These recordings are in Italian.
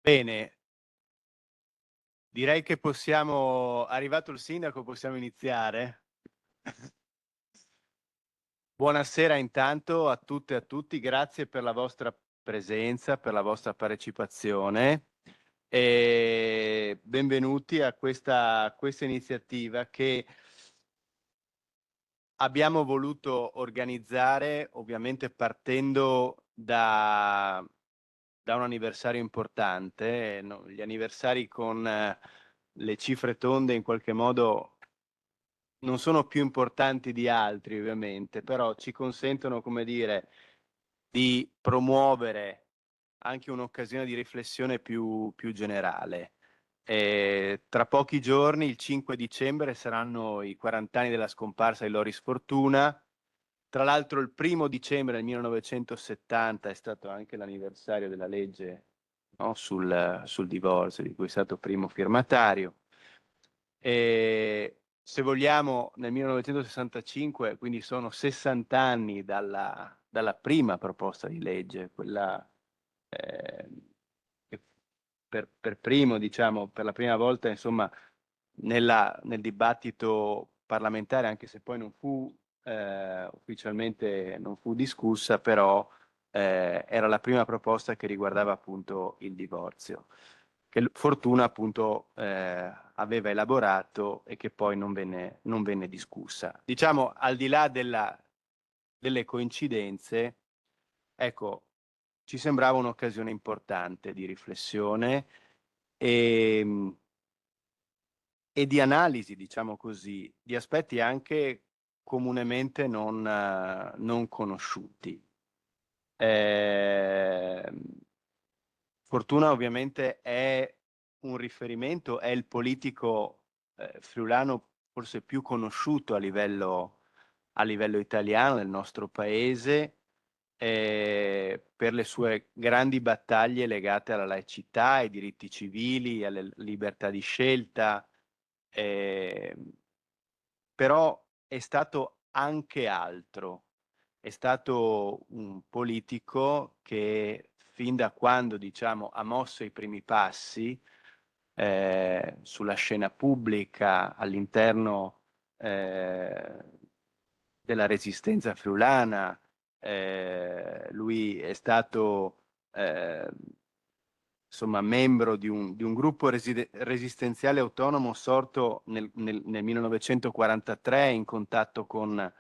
Bene, direi che arrivato il sindaco, possiamo iniziare. Buonasera intanto a tutte e a tutti, grazie per la vostra presenza, per la vostra partecipazione e benvenuti a questa iniziativa che abbiamo voluto organizzare, ovviamente partendo da un anniversario importante. No? Gli anniversari con le cifre tonde in qualche modo non sono più importanti di altri, ovviamente, però ci consentono, come dire, di promuovere anche un'occasione di riflessione più generale. Tra pochi giorni, il 5 dicembre, saranno i 40 anni della scomparsa di Loris Fortuna. Tra l'altro il 1 dicembre del 1970 è stato anche l'anniversario della legge, no, sul divorzio, di cui è stato primo firmatario. E se vogliamo, nel 1965, quindi sono 60 anni dalla prima proposta di legge, quella che per primo, diciamo, per la prima volta, insomma, nel dibattito parlamentare, anche se poi non fu ufficialmente non fu discussa, però era la prima proposta che riguardava appunto il divorzio, che Fortuna appunto aveva elaborato e che poi non venne discussa. Diciamo, al di là delle coincidenze, ecco, ci sembrava un'occasione importante di riflessione e, e di analisi, diciamo così, di aspetti anche comunemente non conosciuti. Eh, Fortuna ovviamente è un riferimento, è il politico friulano forse più conosciuto a livello italiano, nel nostro paese, per le sue grandi battaglie legate alla laicità, ai diritti civili, alle libertà di scelta, eh, però è stato anche altro. È stato un politico che fin da quando, diciamo, ha mosso i primi passi sulla scena pubblica all'interno della resistenza friulana, lui è stato insomma, membro di un gruppo resistenziale autonomo sorto nel 1943 in contatto con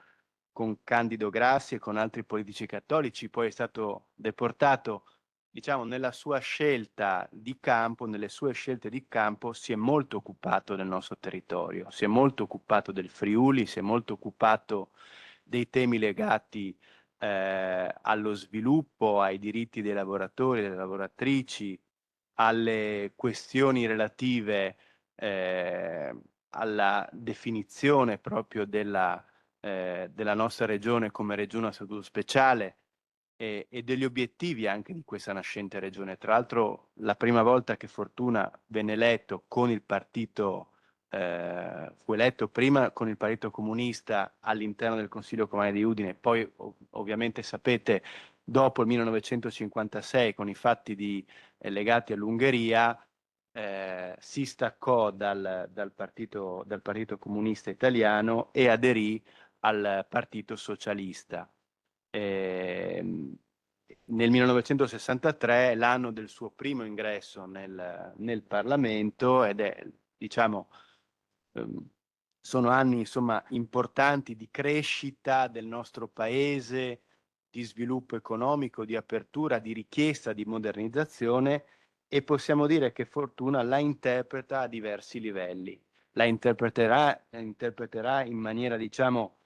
Candido Grassi e con altri politici cattolici, poi è stato deportato. Diciamo, nella sua scelta di campo, nelle sue scelte di campo, si è molto occupato del nostro territorio, si è molto occupato del Friuli, si è molto occupato dei temi legati allo sviluppo, ai diritti dei lavoratori e delle lavoratrici, alle questioni relative alla definizione proprio della nostra regione come regione a statuto speciale e degli obiettivi anche di questa nascente regione. Tra l'altro, la prima volta che Fortuna venne eletto con il partito, fu eletto prima con il Partito Comunista all'interno del Consiglio Comunale di Udine, poi ovviamente sapete, dopo il 1956, con i fatti legati all'Ungheria, si staccò dal partito Comunista Italiano e aderì al Partito Socialista. Nel 1963 è l'anno del suo primo ingresso nel Parlamento ed è, diciamo, ehm, sono anni insomma importanti di crescita del nostro paese, di sviluppo economico, di apertura, di richiesta di modernizzazione, e possiamo dire che Fortuna la interpreta a diversi livelli. La interpreterà in maniera, diciamo,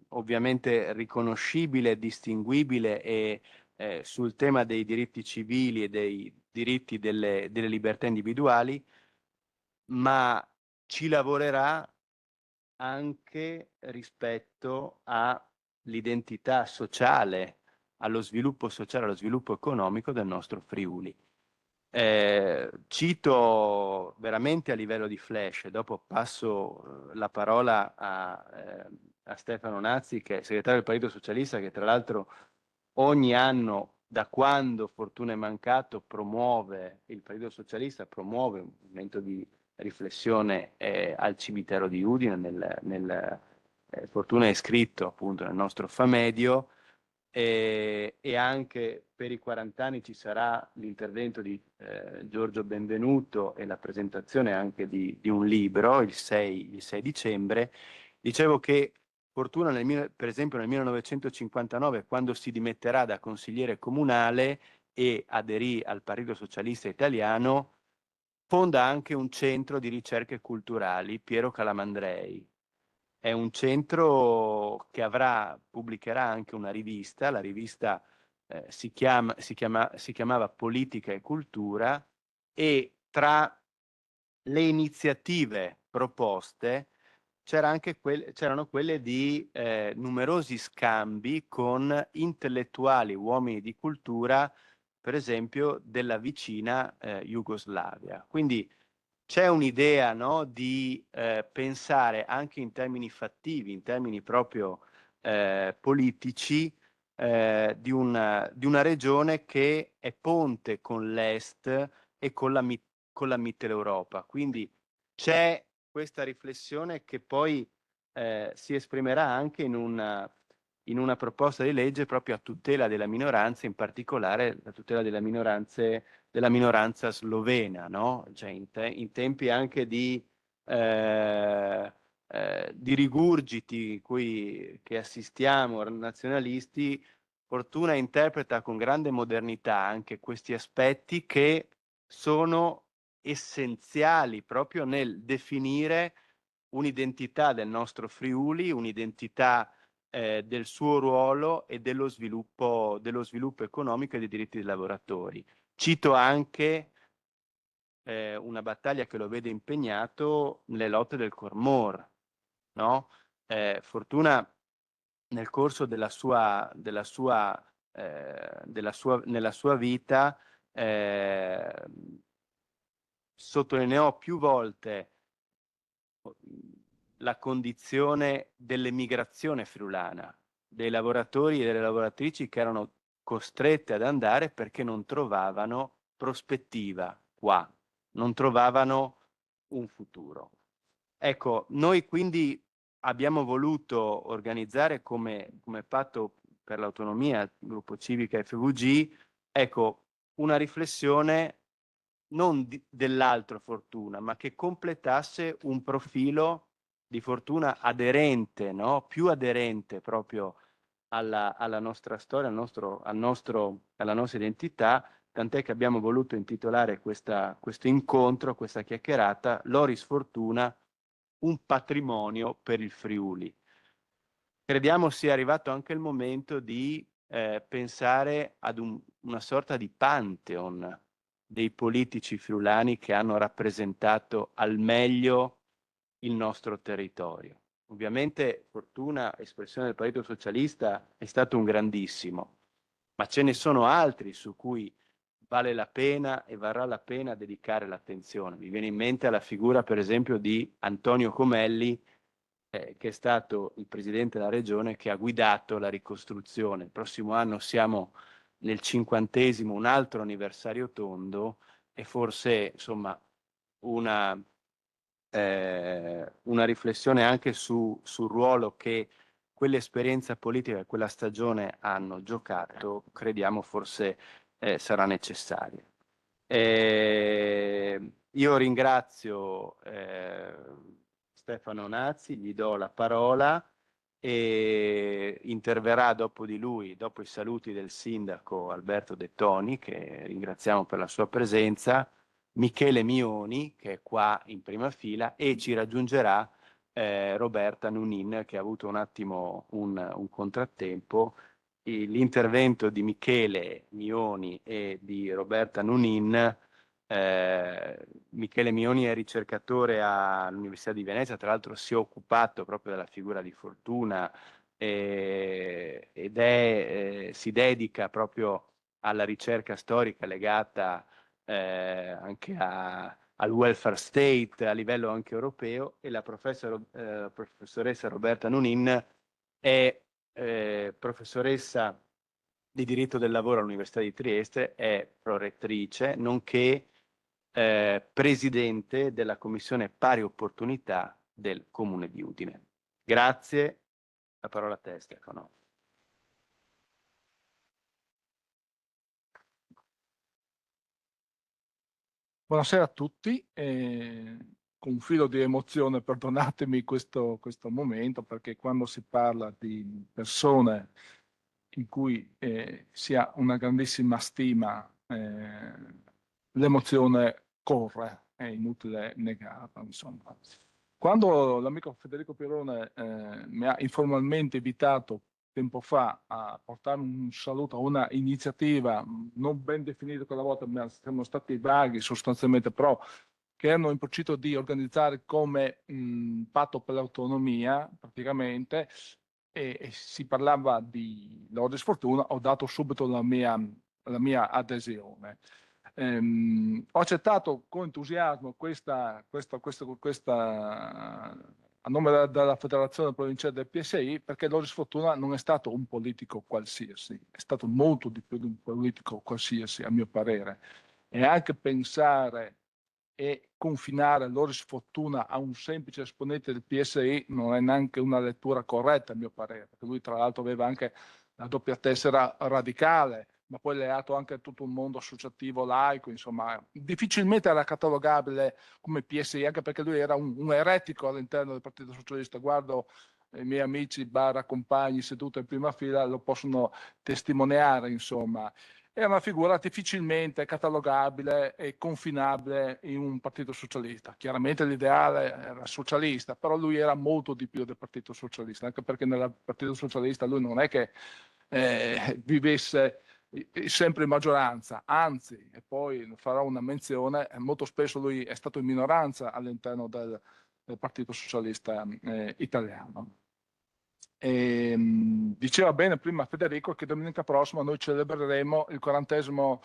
ovviamente riconoscibile, distinguibile e sul tema dei diritti civili e dei diritti delle libertà individuali, ma ci lavorerà anche rispetto all'identità sociale, allo sviluppo sociale, allo sviluppo economico del nostro Friuli. Cito veramente a livello di flash, dopo passo la parola a Stefano Nazzi, che è segretario del Partito Socialista, che tra l'altro ogni anno da quando Fortuna è mancato il Partito Socialista promuove un momento di riflessione al cimitero di Udine, Fortuna è iscritto appunto nel nostro Famedio, e anche per i 40 anni ci sarà l'intervento di Giorgio Benvenuto e la presentazione anche di un libro il 6 dicembre. Dicevo che Fortuna, per esempio nel 1959, quando si dimetterà da consigliere comunale e aderì al Partito Socialista Italiano, fonda anche un centro di ricerche culturali, Piero Calamandrei. È un centro che pubblicherà anche una rivista, la rivista si chiamava Politica e Cultura, e tra le iniziative proposte c'erano quelle di numerosi scambi con intellettuali, uomini di cultura, per esempio della vicina Jugoslavia. Quindi c'è un'idea, no, di pensare anche in termini fattivi, in termini proprio politici, di una regione che è ponte con l'Est e con la Mitteleuropa. Quindi c'è questa riflessione che poi si esprimerà anche in una proposta di legge proprio a tutela della minoranza, in particolare la tutela della minoranza slovena, no? Cioè in tempi anche di rigurgiti che assistiamo nazionalisti, Fortuna interpreta con grande modernità anche questi aspetti che sono essenziali proprio nel definire un'identità del nostro Friuli, un'identità del suo ruolo e dello sviluppo economico e dei diritti dei lavoratori. Cito anche una battaglia che lo vede impegnato nelle lotte del Cormor, no? Fortuna nel corso nella sua vita sottolineò più volte la condizione dell'emigrazione friulana, dei lavoratori e delle lavoratrici che erano costrette ad andare perché non trovavano prospettiva qua, non trovavano un futuro. Ecco, noi quindi abbiamo voluto organizzare come Patto per l'Autonomia, Gruppo Civica FVG, ecco, una riflessione non dell'altro Fortuna, ma che completasse un profilo di Fortuna aderente, no? Più aderente proprio alla nostra storia, alla nostra identità, tant'è che abbiamo voluto intitolare questo incontro, questa chiacchierata, Loris Fortuna, un patrimonio per il Friuli. Crediamo sia arrivato anche il momento di pensare ad una sorta di pantheon dei politici friulani che hanno rappresentato al meglio il nostro territorio. Ovviamente Fortuna, espressione del Partito Socialista, è stato un grandissimo, ma ce ne sono altri su cui vale la pena e varrà la pena dedicare l'attenzione. Mi viene in mente la figura, per esempio, di Antonio Comelli, che è stato il presidente della regione che ha guidato la ricostruzione. Il prossimo anno siamo nel 50°, un altro anniversario tondo, e forse insomma una riflessione anche sul ruolo che quell'esperienza politica e quella stagione hanno giocato, crediamo forse sarà necessaria. Io ringrazio Stefano Nazzi, gli do la parola e interverrà dopo di lui, dopo i saluti del sindaco Alberto De Toni, che ringraziamo per la sua presenza, Michele Mioni, che è qua in prima fila, e ci raggiungerà Roberta Nunin, che ha avuto un attimo un contrattempo. L'intervento di Michele Mioni e di Roberta Nunin. Michele Mioni è ricercatore all'Università di Venezia, tra l'altro si è occupato proprio della figura di Fortuna si dedica proprio alla ricerca storica legata anche al welfare state a livello anche europeo, e la professoressa Roberta Nunin è professoressa di diritto del lavoro all'Università di Trieste, è prorettrice, nonché presidente della Commissione Pari Opportunità del Comune di Udine. Grazie, la parola a te, Stefano. Buonasera a tutti, con un filo di emozione perdonatemi questo momento, perché quando si parla di persone in cui si ha una grandissima stima, l'emozione corre, è inutile negarla, insomma. Quando l'amico Federico Pirone mi ha informalmente invitato tempo fa a portare un saluto a una iniziativa non ben definita quella volta, ma siamo stati vaghi sostanzialmente, però che hanno impocito di organizzare come patto per l'autonomia praticamente, e si parlava di lode sfortuna, ho dato subito la mia adesione. Ho accettato con entusiasmo questa a nome della Federazione Provinciale del PSI, perché Loris Fortuna non è stato un politico qualsiasi, è stato molto di più di un politico qualsiasi, a mio parere. E anche pensare e confinare Loris Fortuna a un semplice esponente del PSI non è neanche una lettura corretta, a mio parere, perché lui tra l'altro aveva anche la doppia tessera radicale, ma poi legato anche a tutto un mondo associativo laico, insomma, difficilmente era catalogabile come PSI, anche perché lui era un eretico all'interno del Partito Socialista. Guardo i miei amici barra compagni seduti in prima fila, lo possono testimoniare, insomma. È una figura difficilmente catalogabile e confinabile in un partito socialista. Chiaramente l'ideale era socialista, però lui era molto di più del Partito Socialista, anche perché nel Partito Socialista lui non è che vivesse sempre in maggioranza, anzi, e poi farò una menzione, molto spesso lui è stato in minoranza all'interno del Partito Socialista italiano. Diceva bene prima Federico che domenica prossima noi celebreremo il 40°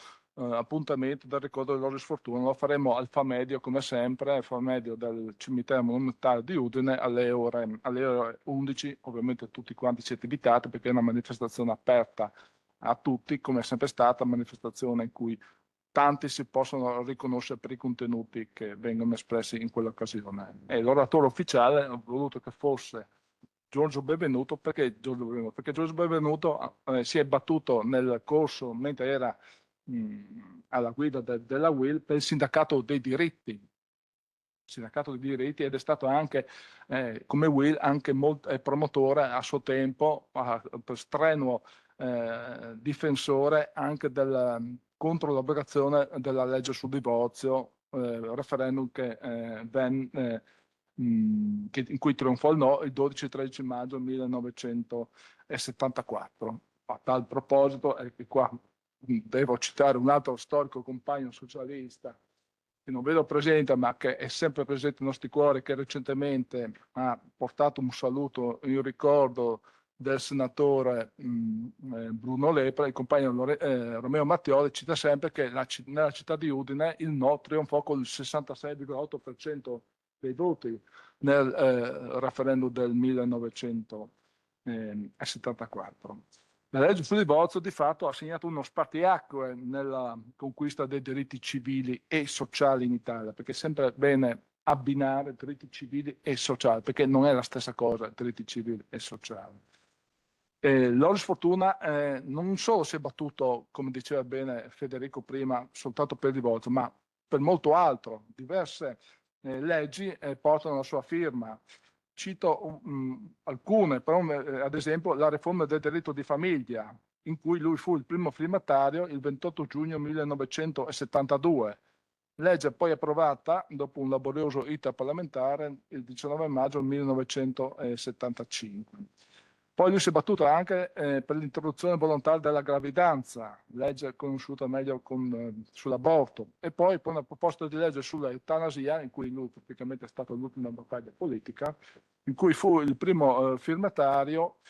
appuntamento del ricordo di Loris Fortuna. Lo faremo al Famedio, come sempre, al Famedio del cimitero monumentale di Udine alle ore 11. Ovviamente tutti quanti siete invitati, perché è una manifestazione aperta a tutti, come è sempre stata, manifestazione in cui tanti si possono riconoscere per i contenuti che vengono espressi in quell'occasione. E l'oratore ufficiale ho voluto che fosse Giorgio Benvenuto. Perché Giorgio Benvenuto? Perché Giorgio Benvenuto si è battuto nel corso, mentre era alla guida della UIL, per il sindacato dei diritti. Ed è stato anche, come UIL, anche promotore a suo tempo, strenuo difensore anche contro l'abrogazione della legge sul divorzio, referendum in cui trionfò il no il 12-13 maggio 1974. A tal proposito, qua devo citare un altro storico compagno socialista che non vedo presente, ma che è sempre presente nei nostri cuori, che recentemente ha portato un saluto in ricordo del senatore Bruno Lepra. Il compagno Romeo Mattioli cita sempre che nella città di Udine il no trionfò con il 66,8% dei voti nel referendum del 1974. La legge sul divorzio di fatto ha segnato uno spartiacque nella conquista dei diritti civili e sociali in Italia, perché è sempre bene abbinare diritti civili e sociali, perché non è la stessa cosa diritti civili e sociali. Loris Fortuna non solo si è battuto, come diceva bene Federico prima, soltanto per il divorzio, ma per molto altro. Diverse leggi portano la sua firma. Cito alcune, però ad esempio la riforma del diritto di famiglia, in cui lui fu il primo firmatario il 28 giugno 1972. Legge poi approvata dopo un laborioso iter parlamentare il 19 maggio 1975. Poi lui si è battuto anche per l'interruzione volontaria della gravidanza, legge conosciuta meglio sull'aborto, e poi una proposta di legge sull'eutanasia, in cui lui praticamente è stata l'ultima battaglia politica, in cui fu il primo firmatario.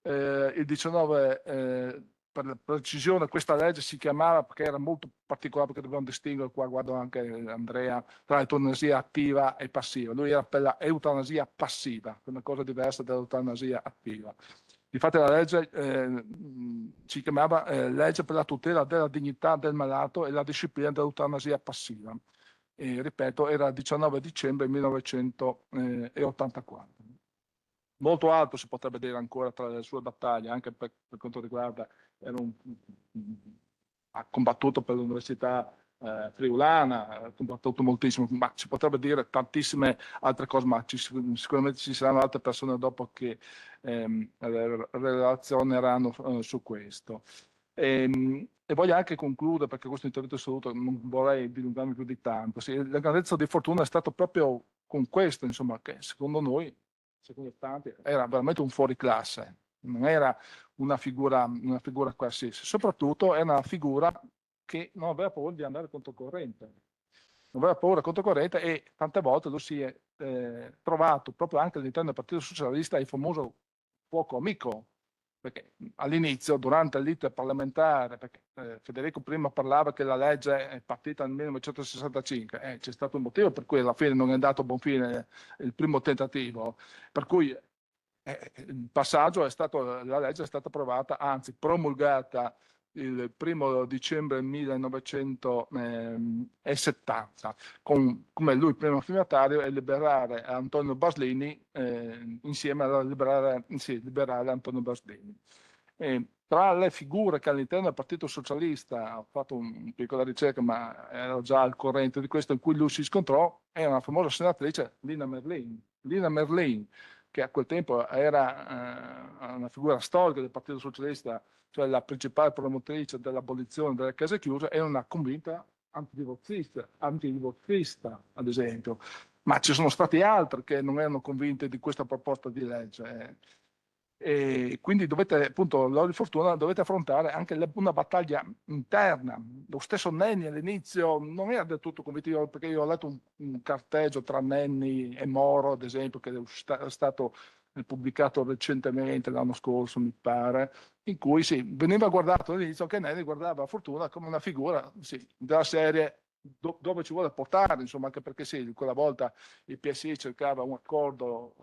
Il 19, per la precisione, questa legge si chiamava, perché era molto particolare, perché dobbiamo distinguere, qua guardo anche Andrea, tra l'eutanasia attiva e passiva. Lui era per la eutanasia passiva, una cosa diversa dall'eutanasia attiva. Difatti la legge si chiamava legge per la tutela della dignità del malato e la disciplina dell'eutanasia passiva. E, ripeto, era il 19 dicembre 1984. Molto altro si potrebbe dire ancora tra le sue battaglie, anche per quanto riguarda, ha combattuto per l'Università friulana, ha combattuto moltissimo, ma si potrebbe dire tantissime altre cose, ma sicuramente ci saranno altre persone dopo che relazioneranno su questo. E voglio anche concludere, perché questo intervento è assoluto, non vorrei dilungarmi più di tanto. Sì, la grandezza di Fortuna è stato proprio con questo, insomma, che secondo noi, secondo tanti, era veramente un fuoriclasse, non era una figura qualsiasi, soprattutto è una figura che non aveva paura di andare controcorrente. Non aveva paura controcorrente e tante volte lo si è trovato proprio anche all'interno del Partito Socialista il famoso fuoco amico, perché all'inizio, durante l'iter parlamentare, perché Federico prima parlava che la legge è partita nel 1965, c'è stato un motivo per cui alla fine non è andato a buon fine il primo tentativo, per cui il passaggio è stato, la legge è stata approvata, anzi promulgata il 1° dicembre 1970, come lui primo firmatario e liberare Antonio Baslini insieme a liberare Antonio Baslini. Tra le figure che all'interno del Partito Socialista, ho fatto una piccola ricerca, ma ero già al corrente di questo, in cui lui si scontrò, è una famosa senatrice, Lina Merlin. Lina Merlin, che a quel tempo era una figura storica del Partito Socialista, cioè la principale promotrice dell'abolizione delle case chiuse, è una convinta antidivorzista, ad esempio. Ma ci sono stati altri che non erano convinti di questa proposta di legge. E quindi dovete, appunto, Lodi Fortuna, dovete affrontare anche una battaglia interna. Lo stesso Nenni all'inizio non era del tutto convinto, perché io ho letto un carteggio tra Nenni e Moro, ad esempio, che è stato pubblicato recentemente, l'anno scorso, mi pare, in cui sì, veniva guardato all'inizio che Nenni guardava Fortuna come una figura della serie dove ci vuole portare, insomma, anche perché sì, quella volta il PSI cercava un accordo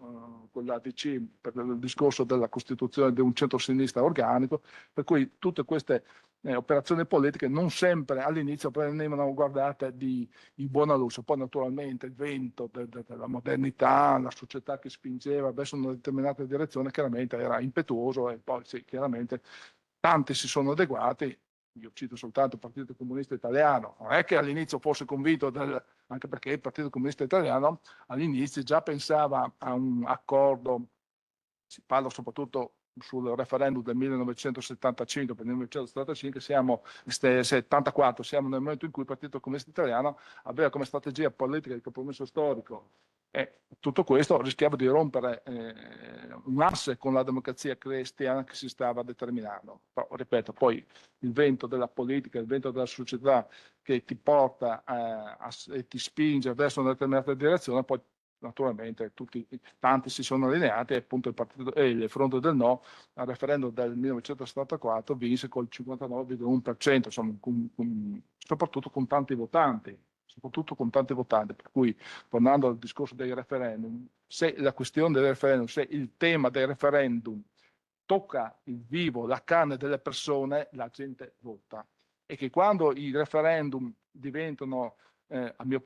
con la DC per il discorso della costituzione di un centro-sinistra organico, per cui tutte queste operazioni politiche non sempre all'inizio venivano guardate in buona luce. Poi naturalmente il vento della modernità, la società che spingeva verso una determinata direzione chiaramente era impetuoso e poi sì, chiaramente tanti si sono adeguati. Io cito soltanto il Partito Comunista Italiano, non è che all'inizio fosse convinto anche perché il Partito Comunista Italiano all'inizio già pensava a un accordo, si parla soprattutto sul referendum del 1975, per il 1975 74, siamo nel momento in cui il Partito Comunista Italiano aveva come strategia politica il compromesso storico e tutto questo rischiava di rompere un asse con la democrazia cristiana che si stava determinando. Però, ripeto, poi il vento della politica, il vento della società che ti porta e ti spinge verso una determinata direzione, poi naturalmente tanti si sono allineati e appunto il fronte del no al referendum del 1974 vinse col 59,1%, insomma, soprattutto con tanti votanti. Per cui, tornando al discorso dei referendum, se la questione del referendum, se il tema del referendum tocca il vivo, la carne delle persone, la gente vota. E che quando i referendum diventano,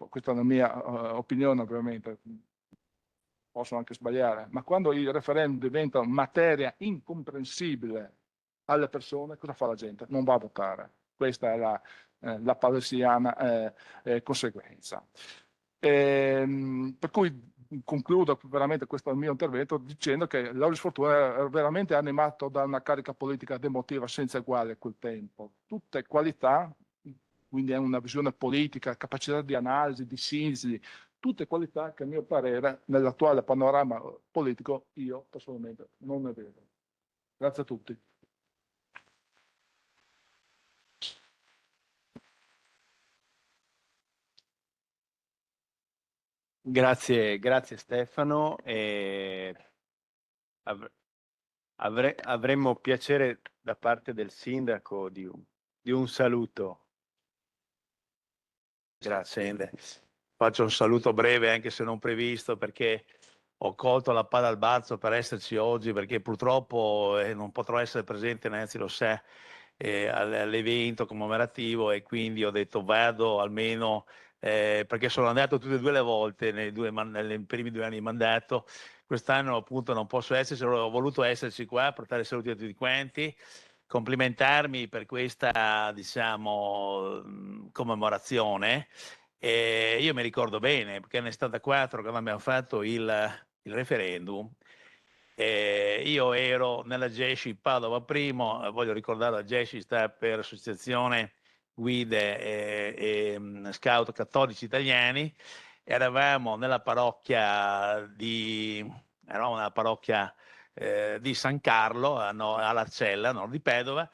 questa è la mia opinione ovviamente, posso anche sbagliare, ma quando il referendum diventa materia incomprensibile alle persone, cosa fa la gente? Non va a votare. Questa è la palesiana conseguenza. Per cui concludo veramente questo mio intervento dicendo che Lauris Fortuna è veramente animato da una carica politica ed emotiva senza uguale a quel tempo. Tutte qualità, quindi è una visione politica, capacità di analisi, di sintesi, tutte qualità che a mio parere nell'attuale panorama politico io personalmente non ne vedo. Grazie a tutti. Grazie Stefano. Avremmo piacere da parte del sindaco di un saluto. Grazie. Faccio un saluto breve anche se non previsto perché ho colto la palla al balzo per esserci oggi, perché purtroppo non potrò essere presente, Nancy lo sa, all'evento commemorativo, e quindi ho detto vado almeno, perché sono andato tutte e due le volte nei primi 2 anni di mandato. Quest'anno appunto non posso esserci, ho voluto esserci qua, portare saluti a tutti quanti, complimentarmi per questa, diciamo, commemorazione. Io mi ricordo bene, perché nel 74, quando abbiamo fatto il referendum, io ero nella GESCI Padova Primo, voglio ricordare, la GESCI sta per Associazione Guide Scout Cattolici Italiani. Eravamo nella parrocchia di San Carlo, a Larcella, a nord di Padova,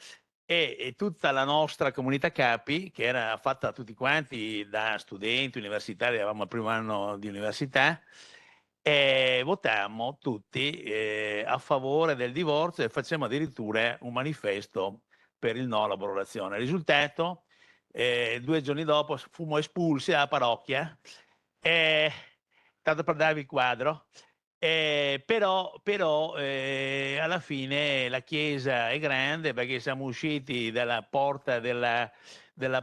e tutta la nostra comunità capi, che era fatta da tutti quanti, da studenti universitari, eravamo al primo anno di università, e votammo tutti a favore del divorzio, e facemmo addirittura un manifesto per il no all'abrogazione. Risultato, 2 giorni dopo fummo espulsi dalla parrocchia, tanto per darvi il quadro. Però alla fine la chiesa è grande, perché siamo usciti dalla porta della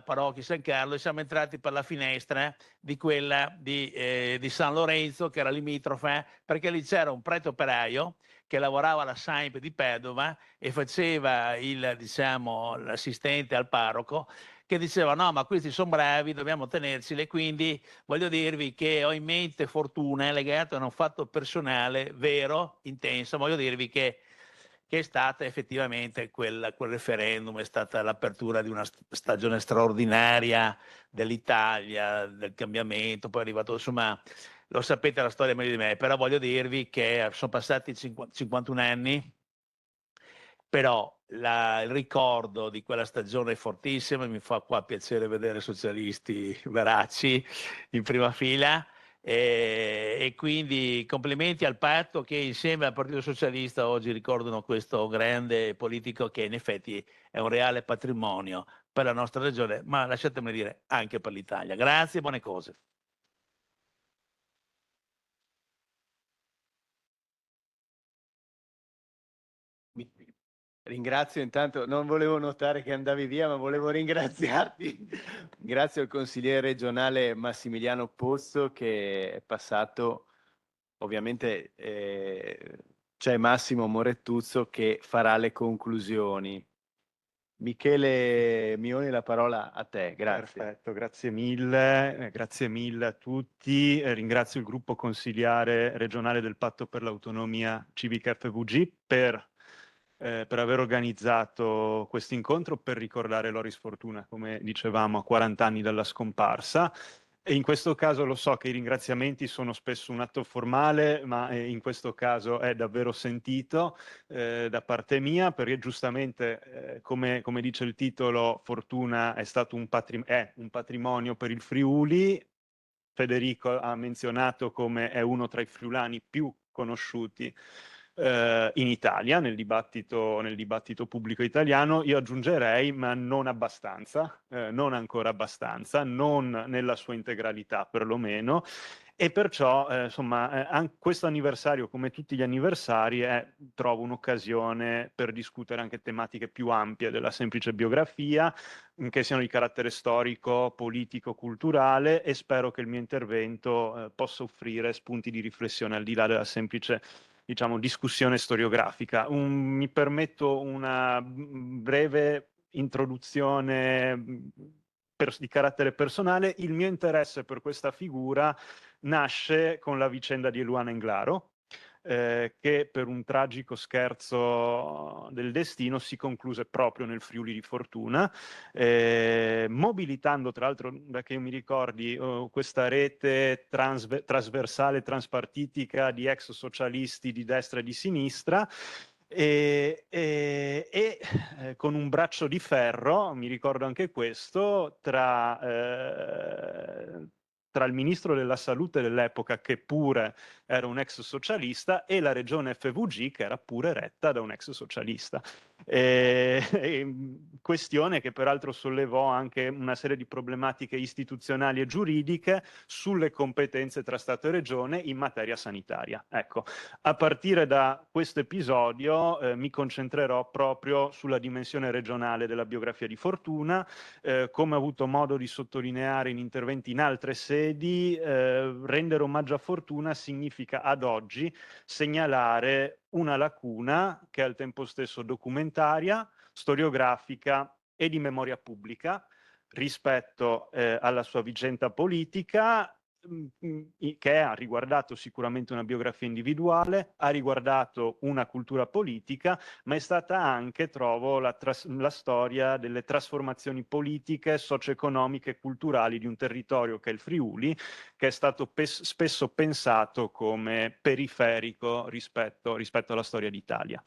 parrocchia San Carlo e siamo entrati per la finestra di quella di San Lorenzo, che era limitrofa, perché lì c'era un prete operaio che lavorava alla Saimp di Padova e faceva diciamo, l'assistente al parroco, che diceva no, ma questi sono bravi, dobbiamo tenerceli. Quindi voglio dirvi che ho in mente fortuna legata a un fatto personale vero, intenso. Voglio dirvi che è stata effettivamente quel referendum, è stata l'apertura di una stagione straordinaria dell'Italia, del cambiamento. Poi è arrivato, insomma, lo sapete la storia meglio di me, però voglio dirvi che sono passati 51 anni, però il ricordo di quella stagione è fortissimo, e mi fa qua piacere vedere socialisti veraci in prima fila, e quindi complimenti al patto, che insieme al Partito Socialista oggi ricordano questo grande politico, che in effetti è un reale patrimonio per la nostra regione, ma lasciatemi dire anche per l'Italia. Grazie e buone cose. Ringrazio intanto, non volevo notare che andavi via, ma volevo ringraziarti. Grazie al consigliere regionale Massimiliano Pozzo, che è passato. Ovviamente c'è Massimo Morettuzzo che farà le conclusioni. Michele Mioni, la parola a te, grazie. Perfetto, grazie mille a tutti. Ringrazio il gruppo consigliare regionale del Patto per l'Autonomia Civica FVG per aver organizzato questo incontro, per ricordare Loris Fortuna, come dicevamo, a 40 anni dalla scomparsa. E in questo caso lo so che i ringraziamenti sono spesso un atto formale, ma in questo caso è davvero sentito da parte mia, perché giustamente, come dice il titolo, Fortuna è stato un patrimonio per il Friuli. Federico ha menzionato come è uno tra i friulani più conosciuti in Italia, nel dibattito pubblico italiano. Io aggiungerei, ma non abbastanza, non ancora abbastanza, non nella sua integralità perlomeno, e perciò insomma questo anniversario, come tutti gli anniversari, trovo un'occasione per discutere anche tematiche più ampie della semplice biografia, che siano di carattere storico, politico, culturale, e spero che il mio intervento possa offrire spunti di riflessione al di là della semplice, diciamo, discussione storiografica. Mi permetto una breve introduzione di carattere personale. Il mio interesse per questa figura nasce con la vicenda di Eluana Englaro, che per un tragico scherzo del destino si concluse proprio nel Friuli di Fortuna, mobilitando, tra l'altro, da che io mi ricordi, questa rete trasversale, transpartitica di ex socialisti di destra e di sinistra, con un braccio di ferro, mi ricordo anche questo, tra tra il ministro della salute dell'epoca, che pure era un ex socialista, e la regione FVG, che era pure retta da un ex socialista. Questione che peraltro sollevò anche una serie di problematiche istituzionali e giuridiche sulle competenze tra Stato e Regione in materia sanitaria. Ecco, a partire da questo episodio mi concentrerò proprio sulla dimensione regionale della biografia di Fortuna. Come ho avuto modo di sottolineare in interventi in altre sedi, rendere omaggio a Fortuna significa ad oggi segnalare una lacuna che è al tempo stesso documentaria, storiografica e di memoria pubblica rispetto alla sua vicenda politica, che ha riguardato sicuramente una biografia individuale, ha riguardato una cultura politica, ma è stata anche, trovo, la storia delle trasformazioni politiche, socio-economiche e culturali di un territorio che è il Friuli, che è stato spesso pensato come periferico rispetto alla storia d'Italia.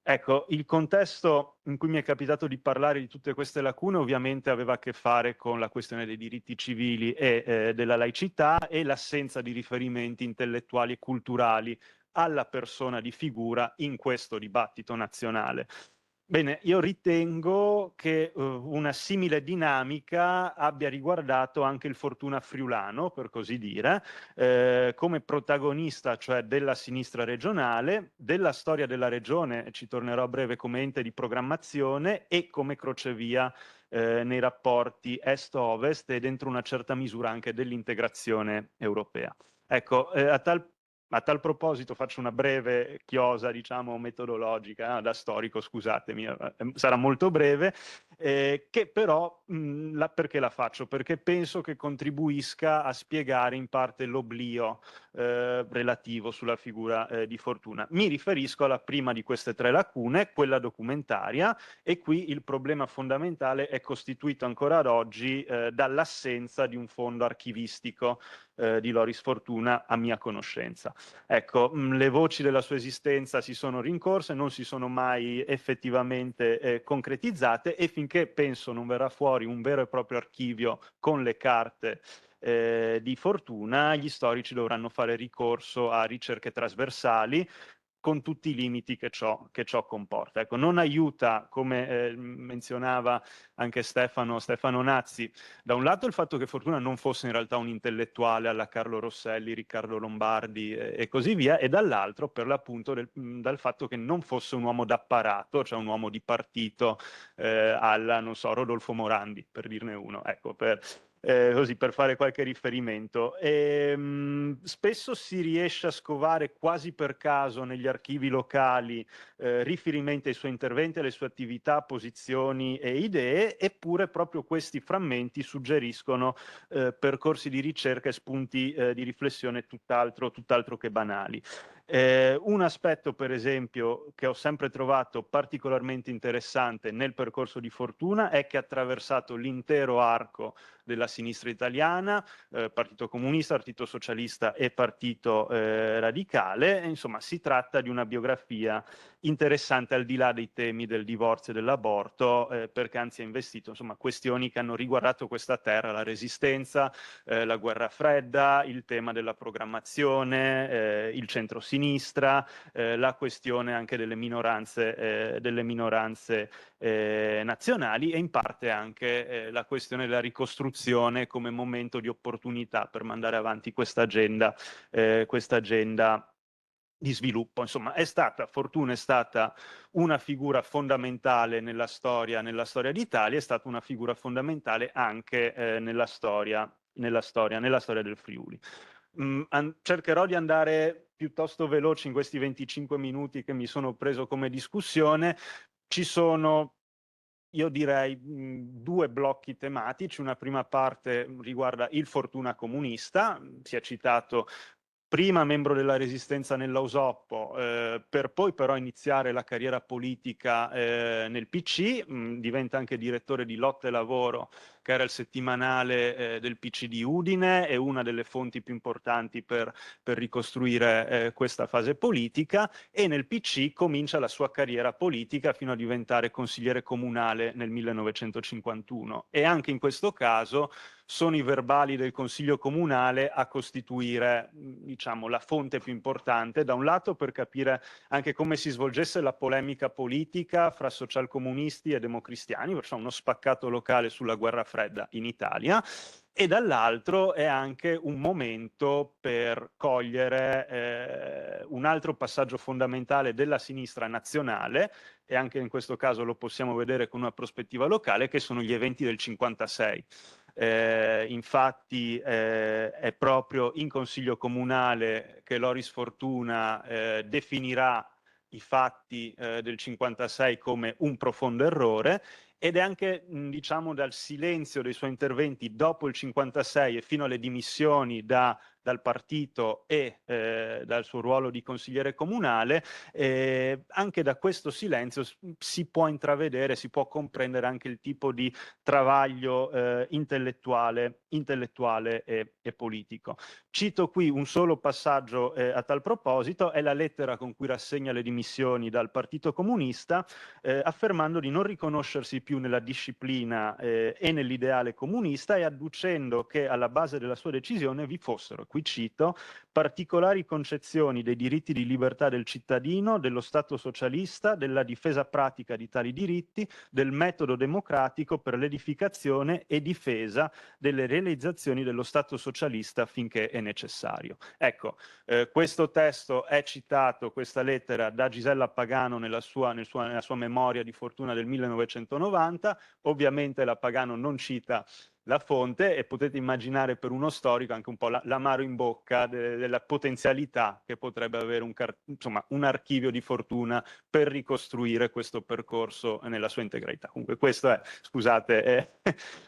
Ecco, il contesto in cui mi è capitato di parlare di tutte queste lacune ovviamente aveva a che fare con la questione dei diritti civili e della laicità e l'assenza di riferimenti intellettuali e culturali alla persona di figura in questo dibattito nazionale. Bene, io ritengo che una simile dinamica abbia riguardato anche il Fortuna friulano, per così dire, come protagonista, cioè della sinistra regionale, della storia della regione, ci tornerò a breve, come ente di programmazione e come crocevia nei rapporti est-ovest e dentro una certa misura anche dell'integrazione europea. Ecco, a tal proposito faccio una breve chiosa, diciamo, metodologica, da storico, scusatemi, sarà molto breve, che però, perché la faccio? Perché penso che contribuisca a spiegare in parte l'oblio relativo sulla figura di Fortuna. Mi riferisco alla prima di queste tre lacune, quella documentaria, e qui il problema fondamentale è costituito ancora ad oggi dall'assenza di un fondo archivistico di Loris Fortuna a mia conoscenza. Ecco, le voci della sua esistenza si sono rincorse, non si sono mai effettivamente concretizzate e finché penso non verrà fuori un vero e proprio archivio con le carte di Fortuna, gli storici dovranno fare ricorso a ricerche trasversali con tutti i limiti che ciò comporta. Ecco, non aiuta, come menzionava anche Stefano Nazzi, da un lato il fatto che Fortuna non fosse in realtà un intellettuale alla Carlo Rosselli, Riccardo Lombardi e così via, e dall'altro per l'appunto dal fatto che non fosse un uomo d'apparato, cioè un uomo di partito alla, non so, Rodolfo Morandi, per dirne uno. Ecco, così per fare qualche riferimento. Spesso si riesce a scovare quasi per caso negli archivi locali riferimenti ai suoi interventi, alle sue attività, posizioni e idee, eppure proprio questi frammenti suggeriscono percorsi di ricerca e spunti di riflessione tutt'altro che banali. Un aspetto, per esempio, che ho sempre trovato particolarmente interessante nel percorso di Fortuna è che ha attraversato l'intero arco della sinistra italiana, Partito Comunista, Partito Socialista e Partito Radicale. Insomma, si tratta di una biografia interessante al di là dei temi del divorzio e dell'aborto, perché anzi ha investito insomma questioni che hanno riguardato questa terra, la resistenza, la guerra fredda, il tema della programmazione, il centro-sinistra, la questione anche delle minoranze nazionali e in parte anche la questione della ricostruzione come momento di opportunità per mandare avanti questa agenda di sviluppo. Insomma, Fortuna è stata una figura fondamentale nella storia d'Italia, è stata una figura fondamentale anche nella storia del Friuli. Cercherò di andare piuttosto veloce in questi 25 minuti che mi sono preso come discussione. Ci sono, io direi, due blocchi tematici. Una prima parte riguarda il Fortuna comunista, si è citato prima membro della Resistenza nell'Ausoppo, per poi però iniziare la carriera politica nel PC, diventa anche direttore di Lotta e Lavoro, che era il settimanale del PC di Udine, è una delle fonti più importanti per ricostruire questa fase politica, e nel PC comincia la sua carriera politica fino a diventare consigliere comunale nel 1951. E anche in questo caso sono i verbali del Consiglio Comunale a costituire, diciamo, la fonte più importante, da un lato per capire anche come si svolgesse la polemica politica fra socialcomunisti e democristiani, perciò uno spaccato locale sulla guerra fredda in Italia, e dall'altro è anche un momento per cogliere un altro passaggio fondamentale della sinistra nazionale, e anche in questo caso lo possiamo vedere con una prospettiva locale, che sono gli eventi del 56. Infatti è proprio in Consiglio Comunale che Loris Fortuna definirà i fatti del 56 come un profondo errore, ed è anche, diciamo, dal silenzio dei suoi interventi dopo il 56 e fino alle dimissioni dal partito e dal suo ruolo di consigliere comunale, anche da questo silenzio si può intravedere, si può comprendere anche il tipo di travaglio intellettuale e politico. Cito qui un solo passaggio a tal proposito, è la lettera con cui rassegna le dimissioni dal Partito Comunista, affermando di non riconoscersi più nella disciplina e nell'ideale comunista, e adducendo che alla base della sua decisione vi fossero, qui cito, particolari concezioni dei diritti di libertà del cittadino, dello Stato socialista, della difesa pratica di tali diritti, del metodo democratico per l'edificazione e difesa delle realizzazioni dello Stato socialista finché è necessario. Ecco, questo testo è citato, questa lettera, da Gisella Pagano nella sua memoria di fortuna del 1990. Ovviamente la Pagano non cita la fonte, e potete immaginare per uno storico anche un po' l'amaro in bocca della potenzialità che potrebbe avere un archivio di fortuna per ricostruire questo percorso nella sua integralità. Comunque questo è, scusate, è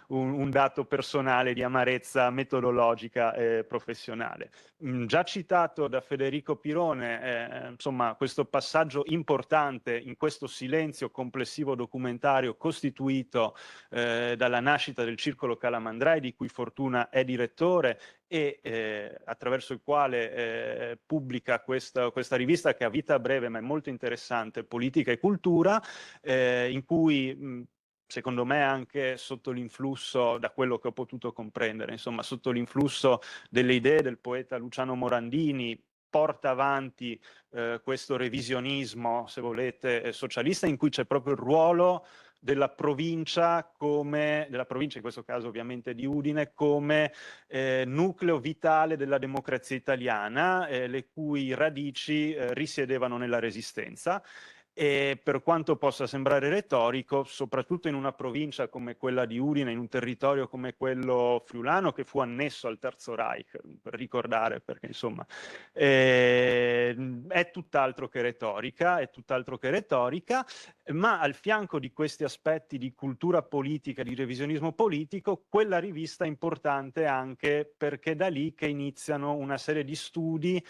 un dato personale di amarezza metodologica e professionale. Già citato da Federico Pirone, insomma, questo passaggio importante in questo silenzio complessivo documentario costituito dalla nascita del Circolo Calamandrei, di cui Fortuna è direttore, e attraverso il quale pubblica questa rivista che ha vita breve ma è molto interessante, Politica e Cultura, in cui secondo me anche sotto l'influsso, da quello che ho potuto comprendere, insomma, sotto l'influsso delle idee del poeta Luciano Morandini, porta avanti questo revisionismo, se volete, socialista, in cui c'è proprio il ruolo della provincia, in questo caso ovviamente di Udine, come nucleo vitale della democrazia italiana, le cui radici risiedevano nella Resistenza. E per quanto possa sembrare retorico, soprattutto in una provincia come quella di Udine, in un territorio come quello friulano che fu annesso al Terzo Reich, per ricordare, perché insomma è tutt'altro che retorica, ma al fianco di questi aspetti di cultura politica, di revisionismo politico, quella rivista è importante anche perché è da lì che iniziano una serie di studi,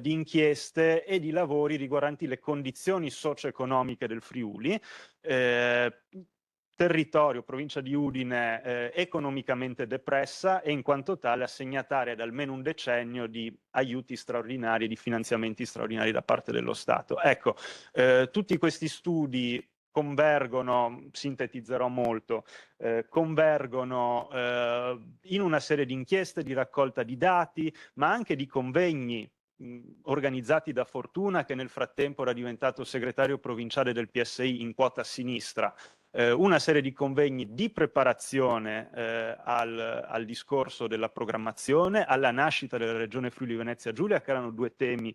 di inchieste e di lavori riguardanti le condizioni socio-economiche del Friuli, territorio, provincia di Udine, economicamente depressa e in quanto tale assegnataria da almeno un decennio di aiuti straordinari, di finanziamenti straordinari da parte dello Stato. Ecco, tutti questi studi convergono, sintetizzerò molto, convergono in una serie di inchieste, di raccolta di dati, ma anche di convegni organizzati da Fortuna, che nel frattempo era diventato segretario provinciale del PSI in quota sinistra, una serie di convegni di preparazione al discorso della programmazione, alla nascita della regione Friuli Venezia Giulia, che erano due temi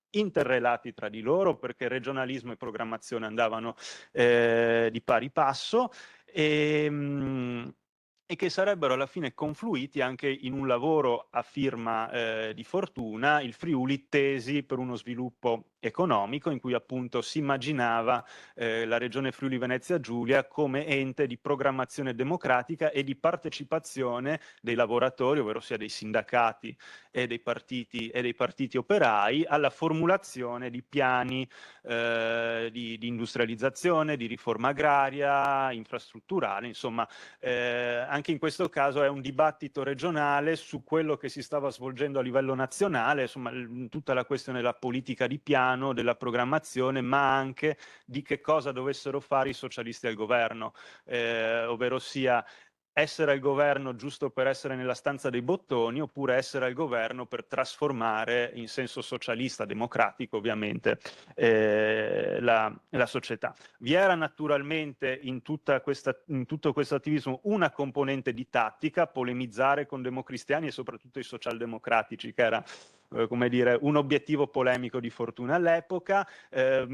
interrelati tra di loro, perché regionalismo e programmazione andavano di pari passo, e che sarebbero alla fine confluiti anche in un lavoro a firma di Fortuna, il Friuli Tesi per uno sviluppo economico, in cui appunto si immaginava la regione Friuli Venezia Giulia come ente di programmazione democratica e di partecipazione dei lavoratori, ovvero sia dei sindacati e dei partiti operai, alla formulazione di piani di industrializzazione, di riforma agraria, infrastrutturale, insomma. Anche in questo caso è un dibattito regionale su quello che si stava svolgendo a livello nazionale, insomma, tutta la questione della politica di piano, della programmazione, ma anche di che cosa dovessero fare i socialisti al governo, ovvero sia essere al governo giusto per essere nella stanza dei bottoni, oppure essere al governo per trasformare in senso socialista, democratico ovviamente, la società. Vi era naturalmente in tutto questo attivismo una componente di tattica, polemizzare con democristiani e soprattutto i socialdemocratici, che era come dire, un obiettivo polemico di Fortuna all'epoca,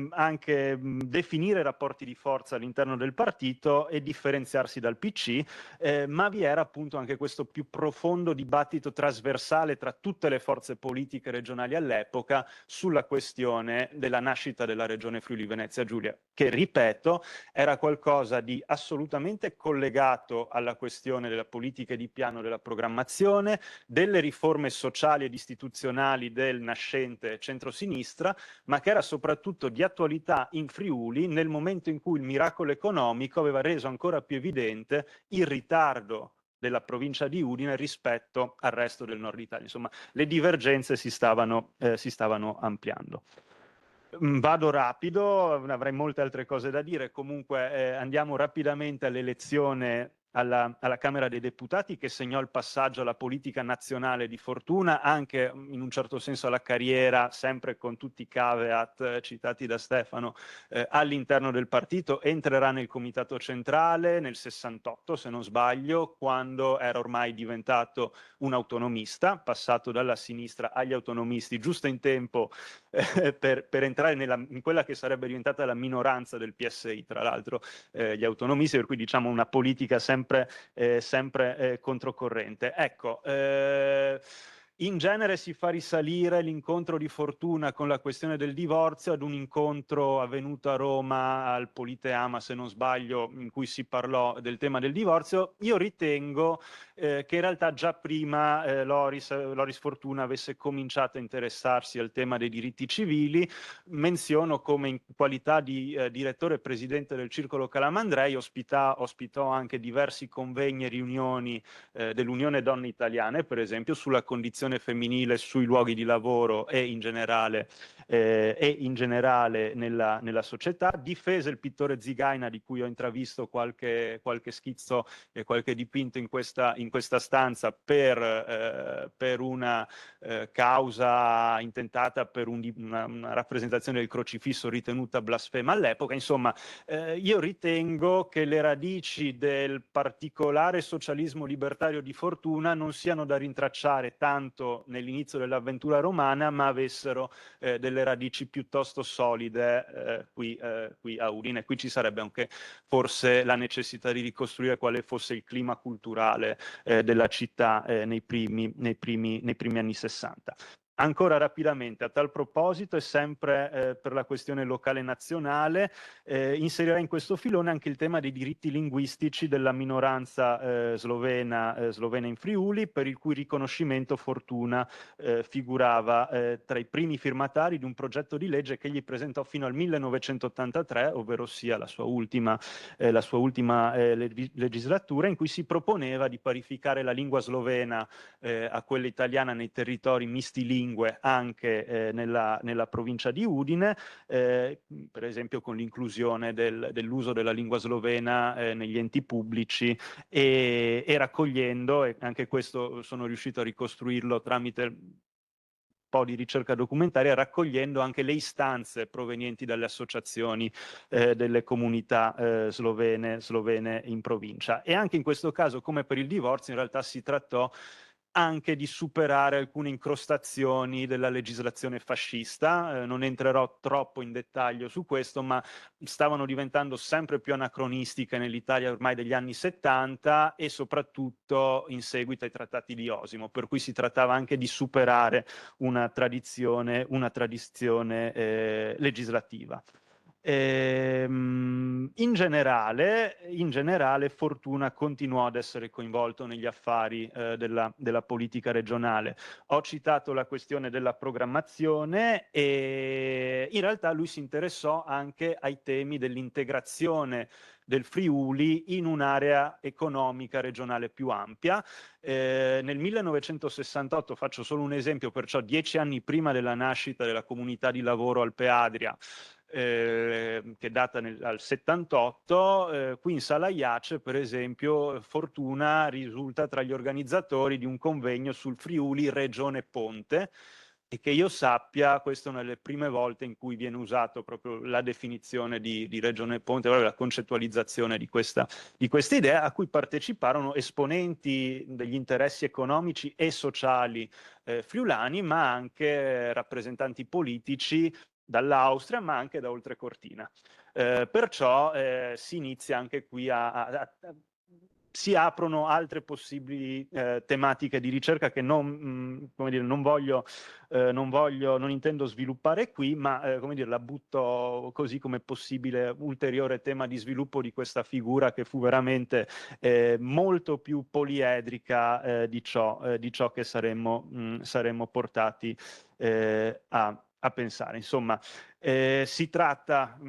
anche definire rapporti di forza all'interno del partito e differenziarsi dal PC, ma vi era appunto anche questo più profondo dibattito trasversale tra tutte le forze politiche regionali all'epoca sulla questione della nascita della regione Friuli Venezia Giulia, che ripeto era qualcosa di assolutamente collegato alla questione della politica di piano della programmazione, delle riforme sociali ed istituzionali del nascente centrosinistra, ma che era soprattutto di attualità in Friuli nel momento in cui il miracolo economico aveva reso ancora più evidente il ritardo della provincia di Udine rispetto al resto del nord Italia. Insomma, le divergenze si stavano ampliando. Vado rapido, avrei molte altre cose da dire, comunque andiamo rapidamente all'elezione alla Camera dei Deputati, che segnò il passaggio alla politica nazionale di Fortuna, anche in un certo senso alla carriera, sempre con tutti i caveat citati da Stefano, all'interno del partito. Entrerà nel comitato centrale nel 68, se non sbaglio, quando era ormai diventato un autonomista, passato dalla sinistra agli autonomisti giusto in tempo per entrare in quella che sarebbe diventata la minoranza del PSI, tra l'altro gli autonomisti, per cui diciamo una politica sempre controcorrente. Ecco, in genere si fa risalire l'incontro di Fortuna con la questione del divorzio ad un incontro avvenuto a Roma al Politeama, se non sbaglio, in cui si parlò del tema del divorzio. Io ritengo che in realtà già prima Loris Fortuna avesse cominciato a interessarsi al tema dei diritti civili. Menziono come in qualità di direttore e presidente del Circolo Calamandrei ospitò anche diversi convegni e riunioni dell'Unione Donne Italiane, per esempio, sulla condizione femminile sui luoghi di lavoro e in generale nella società. Difese il pittore Zigaina, di cui ho intravisto qualche schizzo e qualche dipinto in questa stanza per una causa intentata per una rappresentazione del crocifisso ritenuta blasfema all'epoca. Insomma, io ritengo che le radici del particolare socialismo libertario di Fortuna non siano da rintracciare tanto nell'inizio dell'avventura romana, ma avessero delle radici piuttosto solide qui a Udine. Qui ci sarebbe anche forse la necessità di ricostruire quale fosse il clima culturale della città nei primi anni 60. Ancora rapidamente, a tal proposito e sempre per la questione locale nazionale, inserirà in questo filone anche il tema dei diritti linguistici della minoranza slovena in Friuli, per il cui riconoscimento Fortuna figurava tra i primi firmatari di un progetto di legge che egli presentò fino al 1983, ovvero sia la sua ultima legislatura, in cui si proponeva di parificare la lingua slovena a quella italiana nei territori misti lingue anche nella provincia di Udine, per esempio con l'inclusione dell'uso della lingua slovena negli enti pubblici e raccogliendo, e anche questo sono riuscito a ricostruirlo tramite po' di ricerca documentaria, raccogliendo anche le istanze provenienti dalle associazioni delle comunità slovene in provincia. E anche in questo caso, come per il divorzio, in realtà si trattò anche di superare alcune incrostazioni della legislazione fascista. Non entrerò troppo in dettaglio su questo, ma stavano diventando sempre più anacronistiche nell'Italia ormai degli anni 70 e soprattutto in seguito ai trattati di Osimo, per cui si trattava anche di superare una tradizione legislativa. In generale Fortuna continuò ad essere coinvolto negli affari della politica regionale. Ho citato la questione della programmazione e in realtà lui si interessò anche ai temi dell'integrazione del Friuli in un'area economica regionale più ampia. Nel 1968, faccio solo un esempio, perciò 10 anni prima della nascita della comunità di lavoro Alpe Adria, che data al 78, qui in Sala Iace, per esempio, Fortuna risulta tra gli organizzatori di un convegno sul Friuli Regione Ponte, e che io sappia questa è una delle prime volte in cui viene usato proprio la definizione di Regione Ponte, la concettualizzazione di questa idea, a cui parteciparono esponenti degli interessi economici e sociali friulani, ma anche rappresentanti politici dall'Austria, ma anche da oltrecortina. Perciò si inizia anche qui si aprono altre possibili tematiche di ricerca che non intendo sviluppare qui, ma come dire, la butto così come possibile ulteriore tema di sviluppo di questa figura che fu veramente molto più poliedrica di ciò che saremmo portati a pensare. Insomma, si tratta,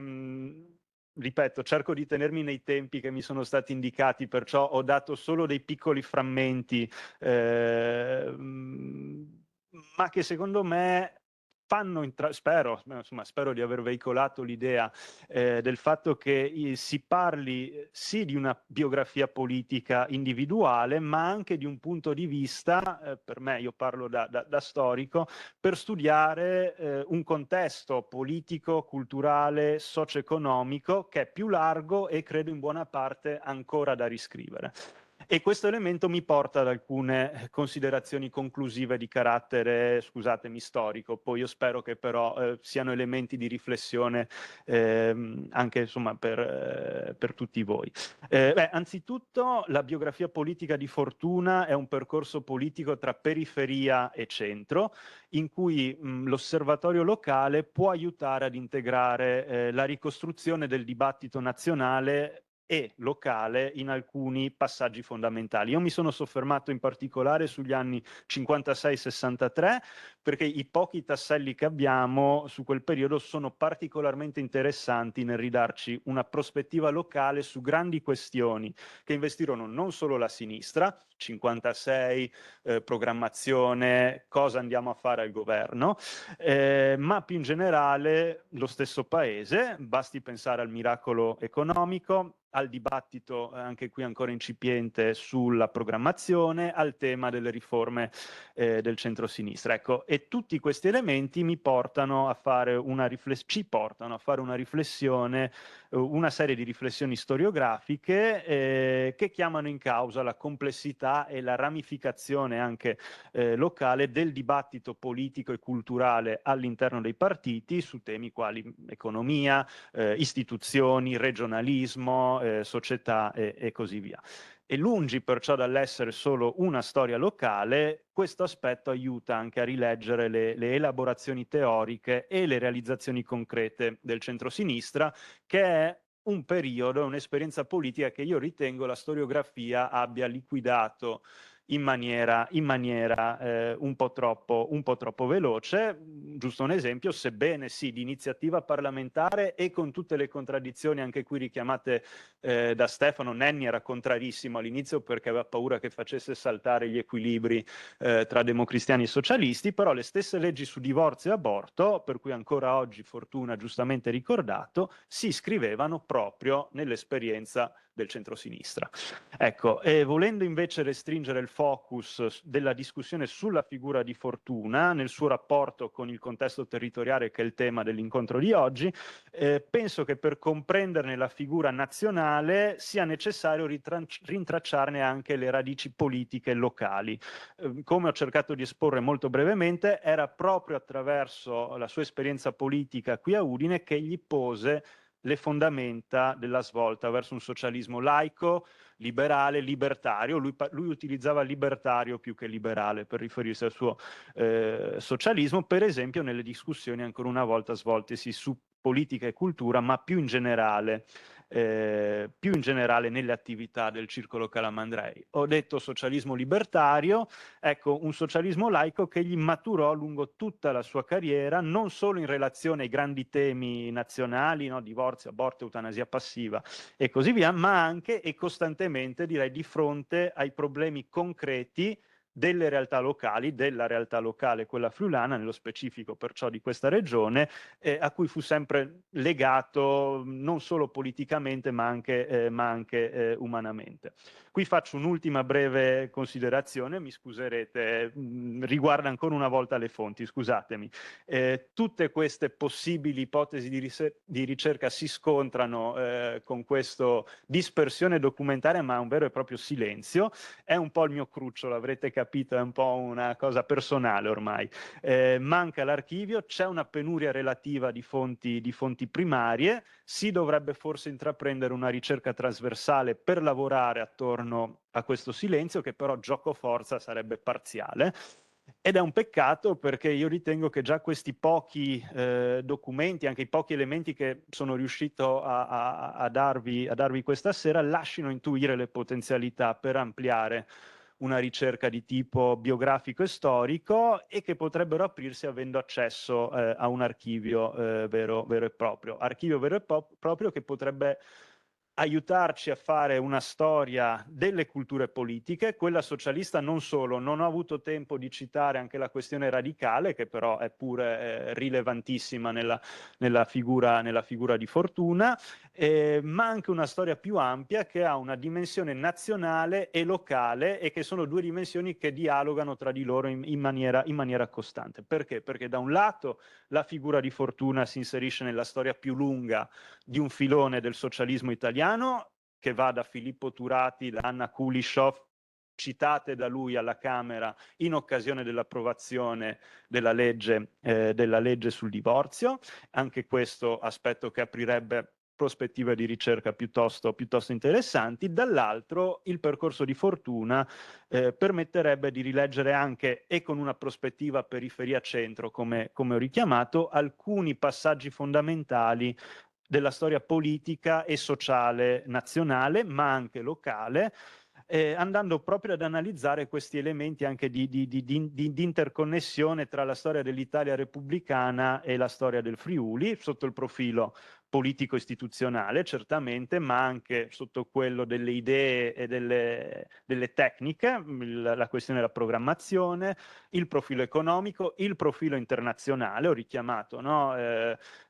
ripeto, cerco di tenermi nei tempi che mi sono stati indicati, perciò ho dato solo dei piccoli frammenti, ma che secondo me fanno, spero di aver veicolato l'idea del fatto che si parli sì di una biografia politica individuale, ma anche di un punto di vista, per me, io parlo da storico, per studiare un contesto politico, culturale, socio-economico che è più largo e credo in buona parte ancora da riscrivere. E questo elemento mi porta ad alcune considerazioni conclusive di carattere, scusatemi, storico. Poi io spero che però siano elementi di riflessione anche insomma per tutti voi. Anzitutto la biografia politica di Fortuna è un percorso politico tra periferia e centro, in cui l'osservatorio locale può aiutare ad integrare la ricostruzione del dibattito nazionale e locale in alcuni passaggi fondamentali. Io mi sono soffermato in particolare sugli anni 56-63 perché i pochi tasselli che abbiamo su quel periodo sono particolarmente interessanti nel ridarci una prospettiva locale su grandi questioni che investirono non solo la sinistra, 56, programmazione, cosa andiamo a fare al governo, ma più in generale lo stesso paese. Basti pensare al miracolo economico, al dibattito anche qui ancora incipiente sulla programmazione, al tema delle riforme del centro-sinistra. Ecco, e tutti questi elementi ci portano a fare una riflessione, una serie di riflessioni storiografiche che chiamano in causa la complessità e la ramificazione anche locale del dibattito politico e culturale all'interno dei partiti su temi quali economia, istituzioni, regionalismo, società e così via. E lungi perciò dall'essere solo una storia locale, questo aspetto aiuta anche a rileggere le elaborazioni teoriche e le realizzazioni concrete del centrosinistra, che è un periodo, un'esperienza politica che io ritengo la storiografia abbia liquidato in maniera un po' troppo veloce. Giusto un esempio, sebbene sì di iniziativa parlamentare e con tutte le contraddizioni anche qui richiamate da Stefano. Nenni era contrarissimo all'inizio perché aveva paura che facesse saltare gli equilibri tra democristiani e socialisti, però le stesse leggi su divorzio e aborto, per cui ancora oggi Fortuna giustamente ricordato, si iscrivevano proprio nell'esperienza del centrosinistra. Ecco, e volendo invece restringere il focus della discussione sulla figura di Fortuna nel suo rapporto con il contesto territoriale, che è il tema dell'incontro di oggi, penso che per comprenderne la figura nazionale sia necessario rintracciarne anche le radici politiche locali. Come ho cercato di esporre molto brevemente, era proprio attraverso la sua esperienza politica qui a Udine che gli pose le fondamenta della svolta verso un socialismo laico, liberale, libertario. Lui utilizzava libertario più che liberale per riferirsi al suo socialismo, per esempio nelle discussioni ancora una volta svoltesi su politica e cultura, ma più in generale nelle attività del Circolo Calamandrei. Ho detto socialismo libertario, ecco, un socialismo laico che gli maturò lungo tutta la sua carriera, non solo in relazione ai grandi temi nazionali, no? Divorzio, aborto, eutanasia passiva e così via, ma anche e costantemente, direi, di fronte ai problemi concreti delle realtà locali, della realtà locale, quella friulana, nello specifico perciò di questa regione, a cui fu sempre legato non solo politicamente ma anche umanamente. Qui faccio un'ultima breve considerazione, mi scuserete, riguarda ancora una volta le fonti, scusatemi. Tutte queste possibili ipotesi di ricerca si scontrano con questa dispersione documentaria, ma un vero e proprio silenzio. È un po' il mio cruccio, l'avrete capito, è un po' una cosa personale ormai. Manca l'archivio, c'è una penuria relativa di fonti primarie, si dovrebbe forse intraprendere una ricerca trasversale per lavorare attorno a questo silenzio, che però gioco forza sarebbe parziale. Ed è un peccato perché io ritengo che già questi pochi documenti, anche i pochi elementi che sono riuscito a darvi questa sera, lasciano intuire le potenzialità per ampliare una ricerca di tipo biografico e storico e che potrebbero aprirsi avendo accesso a un archivio vero e proprio. Archivio vero e proprio che potrebbe aiutarci a fare una storia delle culture politiche, quella socialista non solo. Non ho avuto tempo di citare anche la questione radicale, che però è pure rilevantissima nella figura di Fortuna, ma anche una storia più ampia che ha una dimensione nazionale e locale, e che sono due dimensioni che dialogano tra di loro in maniera costante. Perché? Perché da un lato la figura di Fortuna si inserisce nella storia più lunga di un filone del socialismo italiano, che va da Filippo Turati, da Anna Kulishov, citate da lui alla Camera in occasione dell'approvazione della legge sul divorzio. Anche questo aspetto che aprirebbe prospettive di ricerca piuttosto interessanti. Dall'altro, il percorso di Fortuna permetterebbe di rileggere anche, e con una prospettiva periferia-centro, come ho richiamato, alcuni passaggi fondamentali della storia politica e sociale nazionale, ma anche locale, andando proprio ad analizzare questi elementi anche di interconnessione tra la storia dell'Italia repubblicana e la storia del Friuli, sotto il profilo politico-istituzionale certamente, ma anche sotto quello delle idee e delle tecniche, la questione della programmazione, il profilo economico, il profilo internazionale, ho richiamato, no?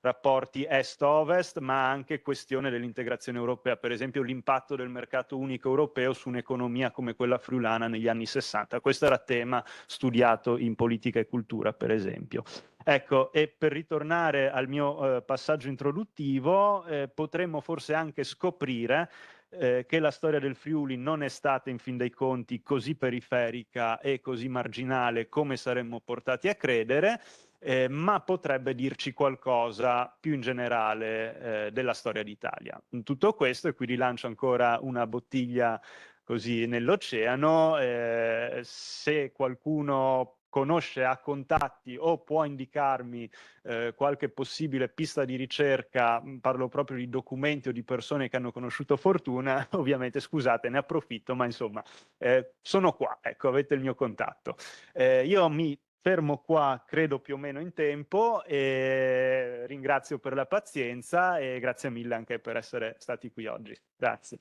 Rapporti est-ovest, ma anche questione dell'integrazione europea, per esempio l'impatto del mercato unico europeo su un'economia come quella friulana negli anni 60. Questo era tema studiato in politica e cultura, per esempio. Ecco, e per ritornare al mio passaggio introduttivo, potremmo forse anche scoprire che la storia del Friuli non è stata in fin dei conti così periferica e così marginale come saremmo portati a credere, ma potrebbe dirci qualcosa più in generale della storia d'Italia. In tutto questo, e qui rilancio ancora una bottiglia così nell'oceano, se qualcuno conosce, ha contatti o può indicarmi qualche possibile pista di ricerca, parlo proprio di documenti o di persone che hanno conosciuto Fortuna, ovviamente scusate, ne approfitto, ma insomma sono qua, ecco, avete il mio contatto. Io mi fermo qua, credo più o meno in tempo, e ringrazio per la pazienza e grazie mille anche per essere stati qui oggi. Grazie.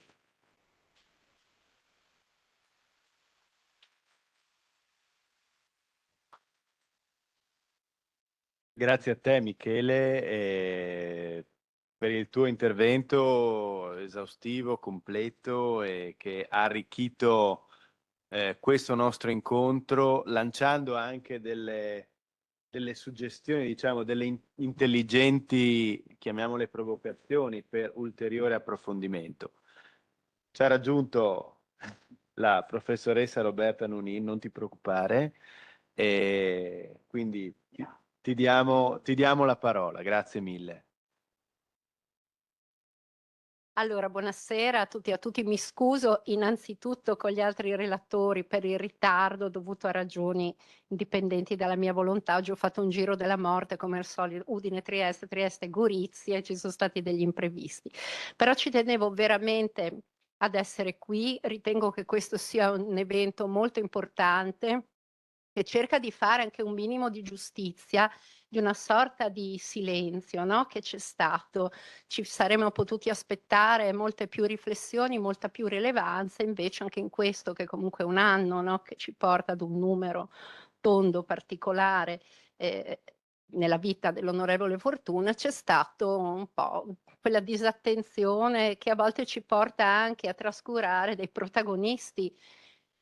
Grazie a te Michele per il tuo intervento esaustivo, completo e che ha arricchito questo nostro incontro, lanciando anche delle suggestioni, diciamo, delle intelligenti, chiamiamole provocazioni, per ulteriore approfondimento. Ci ha raggiunto la professoressa Roberta Nunin, non ti preoccupare, e quindi ti diamo la parola. Grazie mille. Allora, buonasera a tutti e a tutti. Mi scuso innanzitutto con gli altri relatori per il ritardo dovuto a ragioni indipendenti dalla mia volontà. Oggi ho fatto un giro della morte come al solito, Udine, Trieste, Gorizia, e ci sono stati degli imprevisti. Però ci tenevo veramente ad essere qui. Ritengo che questo sia un evento molto importante che cerca di fare anche un minimo di giustizia di una sorta di silenzio, no? Che c'è stato. Ci saremmo potuti aspettare molte più riflessioni, molta più rilevanza, invece anche in questo, che comunque è un anno, no? Che ci porta ad un numero tondo particolare nella vita dell'onorevole Fortuna, c'è stato un po' quella disattenzione che a volte ci porta anche a trascurare dei protagonisti,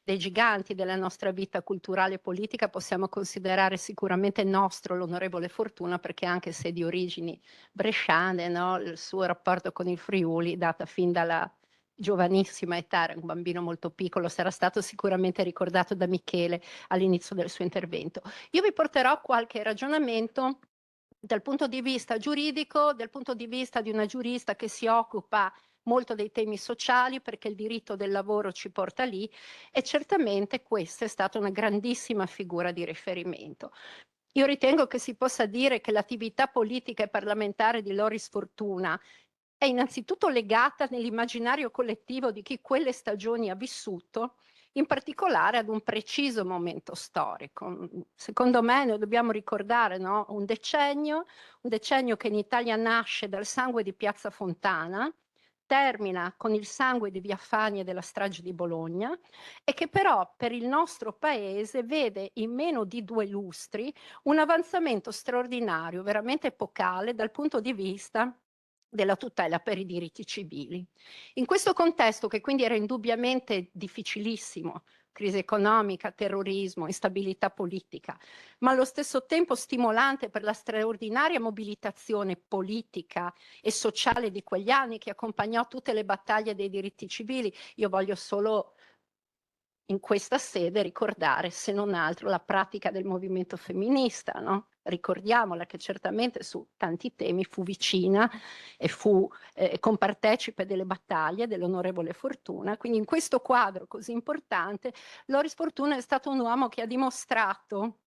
dei giganti della nostra vita culturale e politica. Possiamo considerare sicuramente nostro l'onorevole Fortuna, perché anche se di origini bresciane, no, il suo rapporto con il Friuli, data fin dalla giovanissima età, era un bambino molto piccolo, sarà stato sicuramente ricordato da Michele all'inizio del suo intervento. Io vi porterò qualche ragionamento dal punto di vista giuridico, dal punto di vista di una giurista che si occupa molto dei temi sociali, perché il diritto del lavoro ci porta lì, e certamente questa è stata una grandissima figura di riferimento. Io ritengo che si possa dire che l'attività politica e parlamentare di Loris Fortuna è innanzitutto legata nell'immaginario collettivo di chi quelle stagioni ha vissuto, in particolare ad un preciso momento storico. Secondo me noi dobbiamo ricordare, no? Un decennio che in Italia nasce dal sangue di Piazza Fontana, termina con il sangue di Via Fani e della strage di Bologna, e che però per il nostro paese vede in meno di 2 lustri un avanzamento straordinario, veramente epocale dal punto di vista della tutela per i diritti civili. In questo contesto, che quindi era indubbiamente difficilissimo, crisi economica, terrorismo, instabilità politica, ma allo stesso tempo stimolante per la straordinaria mobilitazione politica e sociale di quegli anni che accompagnò tutte le battaglie dei diritti civili. Io voglio solo in questa sede ricordare, se non altro, la pratica del movimento femminista, no? Ricordiamola, che certamente su tanti temi fu vicina e fu compartecipe delle battaglie dell'onorevole Fortuna. Quindi in questo quadro così importante, Loris Fortuna è stato un uomo che ha dimostrato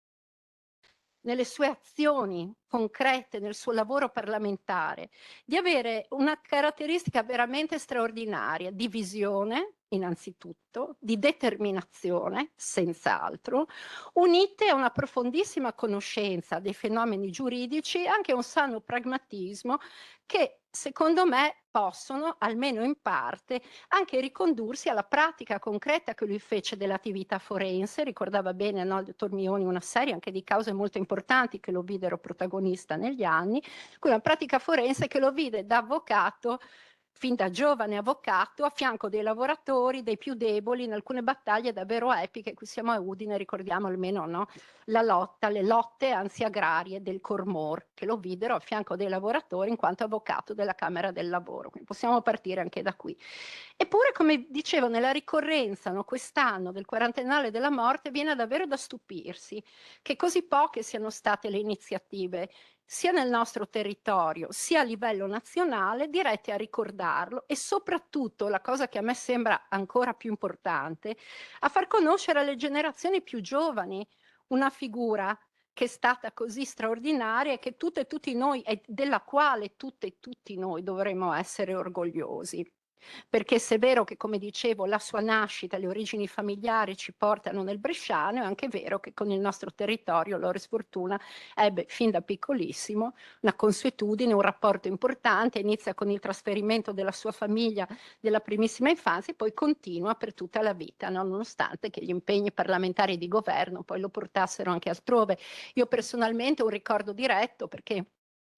nelle sue azioni concrete, nel suo lavoro parlamentare, di avere una caratteristica veramente straordinaria di visione, innanzitutto, di determinazione, senz'altro, unite a una profondissima conoscenza dei fenomeni giuridici e anche un sano pragmatismo che, secondo me, possono, almeno in parte, anche ricondursi alla pratica concreta che lui fece dell'attività forense. Ricordava bene, no, il dottor Mioni, una serie anche di cause molto importanti che lo videro protagonista negli anni, quella pratica forense che lo vide da avvocato, fin da giovane avvocato, a fianco dei lavoratori, dei più deboli, in alcune battaglie davvero epiche. Qui siamo a Udine, ricordiamo almeno, no, le lotte anzi agrarie del Cormor, che lo videro a fianco dei lavoratori in quanto avvocato della Camera del Lavoro. Quindi possiamo partire anche da qui. Eppure, come dicevo, nella ricorrenza, no, quest'anno del quarantennale della morte, viene davvero da stupirsi che così poche siano state le iniziative sia nel nostro territorio sia a livello nazionale dirette a ricordarlo, e soprattutto, la cosa che a me sembra ancora più importante, a far conoscere alle generazioni più giovani una figura che è stata così straordinaria e che tutte e tutti noi, e della quale tutte e tutti noi dovremmo essere orgogliosi. Perché se è vero che, come dicevo, la sua nascita, le origini familiari ci portano nel bresciano, è anche vero che con il nostro territorio Loris Fortuna ebbe fin da piccolissimo una consuetudine, un rapporto importante. Inizia con il trasferimento della sua famiglia della primissima infanzia e poi continua per tutta la vita, no? Nonostante che gli impegni parlamentari di governo poi lo portassero anche altrove. Io personalmente ho un ricordo diretto, perché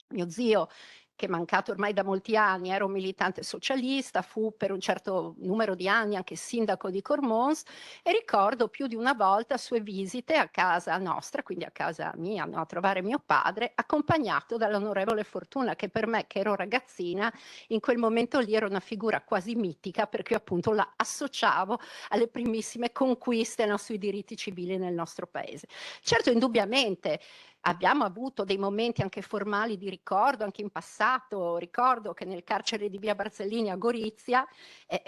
mio zio, che è mancato ormai da molti anni, era un militante socialista, fu per un certo numero di anni anche sindaco di Cormons, e ricordo più di una volta sue visite a casa nostra, quindi a casa mia, no, a trovare mio padre, accompagnato dall'onorevole Fortuna, che per me, che ero ragazzina, in quel momento lì era una figura quasi mitica, perché io appunto la associavo alle primissime conquiste, no, sui diritti civili nel nostro paese. Certo, indubbiamente abbiamo avuto dei momenti anche formali di ricordo, anche in passato. Ricordo che nel carcere di via Barzellini a Gorizia,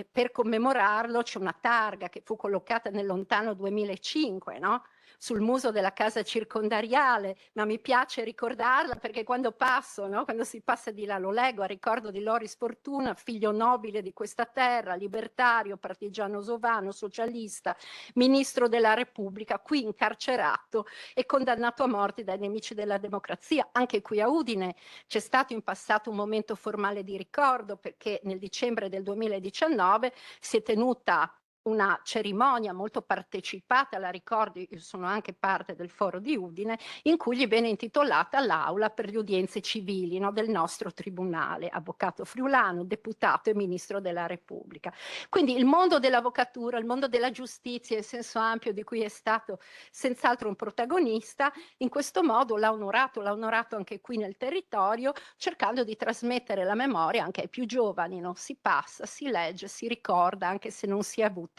per commemorarlo, c'è una targa che fu collocata nel lontano 2005, no? sul muso della casa circondariale, ma mi piace ricordarla perché quando passo, no? Quando si passa di là lo leggo a ricordo di Loris Fortuna, figlio nobile di questa terra, libertario, partigiano sovano, socialista, ministro della Repubblica, qui incarcerato e condannato a morte dai nemici della democrazia. Anche qui a Udine c'è stato in passato un momento formale di ricordo perché nel dicembre del 2019 si è tenuta una cerimonia molto partecipata, la ricordo, io sono anche parte del foro di Udine, in cui gli viene intitolata l'aula per le udienze civili, no, del nostro tribunale, avvocato friulano, deputato e ministro della Repubblica. Quindi il mondo dell'avvocatura, il mondo della giustizia, in senso ampio, di cui è stato senz'altro un protagonista, in questo modo l'ha onorato anche qui nel territorio, cercando di trasmettere la memoria anche ai più giovani, no? Si passa, si legge, si ricorda, anche se non si è avuta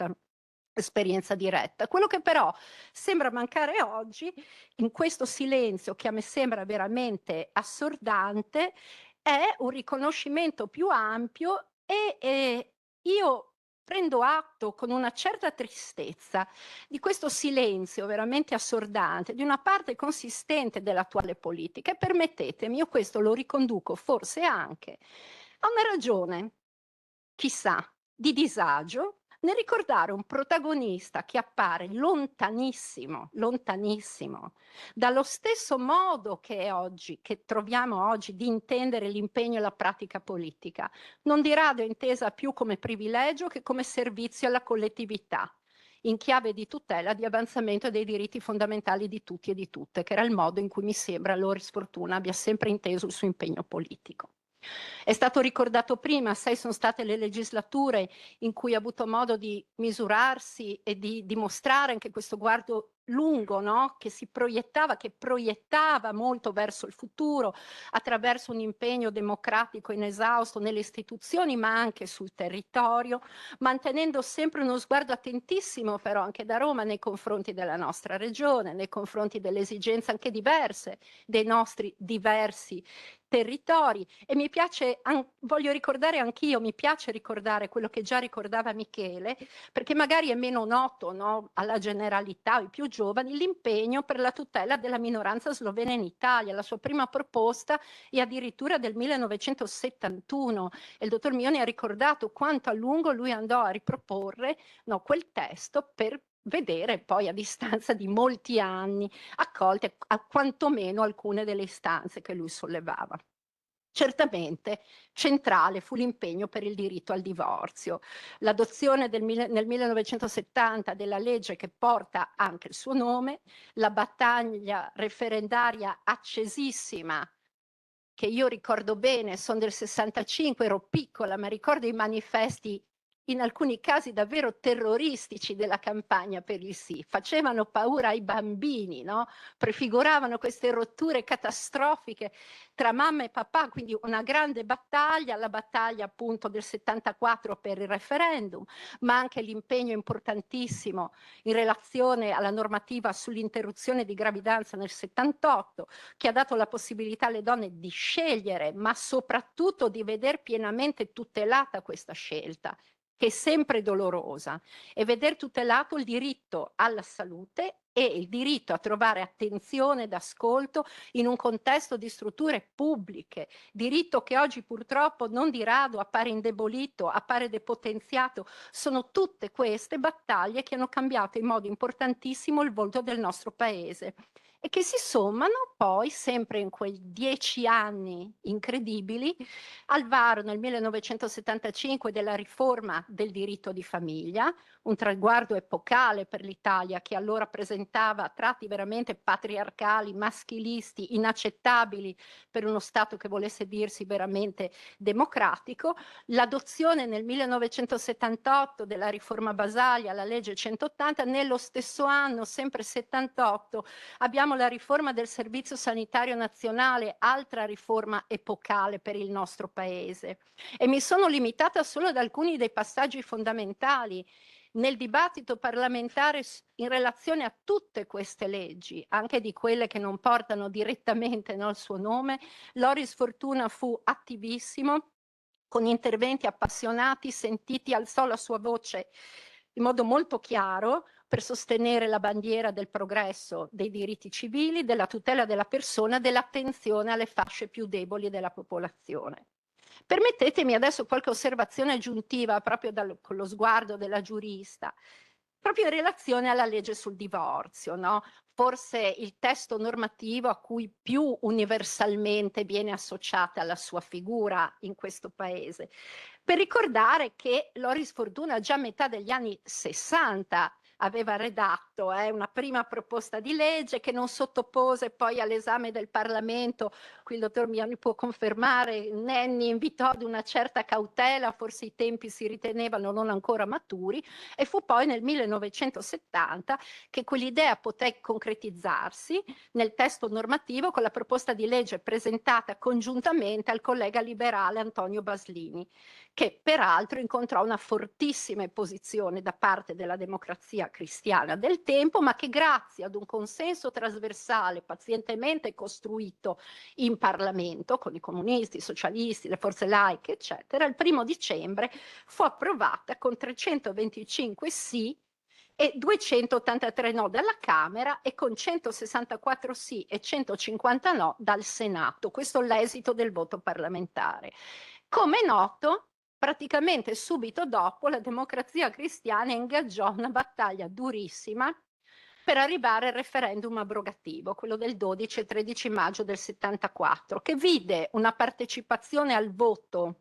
esperienza diretta. Quello che però sembra mancare oggi, in questo silenzio che a me sembra veramente assordante, è un riconoscimento più ampio e io prendo atto con una certa tristezza di questo silenzio veramente assordante di una parte consistente dell'attuale politica e permettetemi, io questo lo riconduco forse anche a una ragione, chissà, di disagio nel ricordare un protagonista che appare lontanissimo, lontanissimo dallo stesso modo che è oggi, che troviamo oggi di intendere l'impegno e la pratica politica, non di rado intesa più come privilegio che come servizio alla collettività, in chiave di tutela di avanzamento dei diritti fondamentali di tutti e di tutte, che era il modo in cui mi sembra Loris Fortuna abbia sempre inteso il suo impegno politico. È stato ricordato prima, 6 sono state le legislature in cui ha avuto modo di misurarsi e di dimostrare anche questo sguardo lungo, no? Che proiettava molto verso il futuro attraverso un impegno democratico inesausto nelle istituzioni ma anche sul territorio, mantenendo sempre uno sguardo attentissimo però anche da Roma nei confronti della nostra regione, nei confronti delle esigenze anche diverse dei nostri diversi territori. E mi piace, voglio ricordare anch'io, mi piace ricordare quello che già ricordava Michele, perché magari è meno noto, no, alla generalità, ai più giovani, l'impegno per la tutela della minoranza slovena in Italia. La sua prima proposta è addirittura del 1971 e il dottor Mioni ha ricordato quanto a lungo lui andò a riproporre, no, quel testo per vedere poi a distanza di molti anni accolte quantomeno alcune delle istanze che lui sollevava. Certamente centrale fu l'impegno per il diritto al divorzio. L'adozione nel 1970 della legge che porta anche il suo nome, la battaglia referendaria accesissima che io ricordo bene, sono del 65, ero piccola, ma ricordo i manifesti in alcuni casi davvero terroristici della campagna per il sì, facevano paura ai bambini, no? Prefiguravano queste rotture catastrofiche tra mamma e papà, quindi una grande battaglia, la battaglia appunto del 74 per il referendum, ma anche l'impegno importantissimo in relazione alla normativa sull'interruzione di gravidanza nel 78, che ha dato la possibilità alle donne di scegliere, ma soprattutto di veder pienamente tutelata questa scelta, che è sempre dolorosa, e veder tutelato il diritto alla salute e il diritto a trovare attenzione ed ascolto in un contesto di strutture pubbliche, diritto che oggi purtroppo non di rado appare indebolito, appare depotenziato. Sono tutte queste battaglie che hanno cambiato in modo importantissimo il volto del nostro paese e che si sommano poi sempre in quei 10 anni incredibili al varo nel 1975 della riforma del diritto di famiglia, un traguardo epocale per l'Italia che allora presentava tratti veramente patriarcali, maschilisti, inaccettabili per uno Stato che volesse dirsi veramente democratico, l'adozione nel 1978 della riforma Basaglia, la legge 180, nello stesso anno, sempre 78, abbiamo la riforma del Servizio Sanitario Nazionale, altra riforma epocale per il nostro Paese. E mi sono limitata solo ad alcuni dei passaggi fondamentali. Nel dibattito parlamentare in relazione a tutte queste leggi, anche di quelle che non portano direttamente il suo nome, Loris Fortuna fu attivissimo, con interventi appassionati, sentiti, alzò la sua voce in modo molto chiaro, per sostenere la bandiera del progresso, dei diritti civili, della tutela della persona, dell'attenzione alle fasce più deboli della popolazione. Permettetemi adesso qualche osservazione aggiuntiva proprio con lo sguardo della giurista, proprio in relazione alla legge sul divorzio, no? Forse il testo normativo a cui più universalmente viene associata la sua figura in questo paese. Per ricordare che Loris Fortuna già a metà degli anni 60 aveva redatto una prima proposta di legge che non sottopose poi all'esame del Parlamento. Qui il dottor Miani può confermare, Nenni invitò ad una certa cautela, forse i tempi si ritenevano non ancora maturi, e fu poi nel 1970 che quell'idea poté concretizzarsi nel testo normativo con la proposta di legge presentata congiuntamente al collega liberale Antonio Baslini, che peraltro incontrò una fortissima opposizione da parte della Democrazia Cristiana del tempo, ma che grazie ad un consenso trasversale pazientemente costruito in Parlamento con i comunisti, i socialisti, le forze laiche, eccetera, il 1° dicembre fu approvata con 325 sì e 283 no dalla Camera e con 164 sì e 150 no dal Senato. Questo è l'esito del voto parlamentare. Come è noto, praticamente subito dopo la Democrazia Cristiana ingaggiò una battaglia durissima per arrivare al referendum abrogativo, quello del 12 e 13 maggio del 74, che vide una partecipazione al voto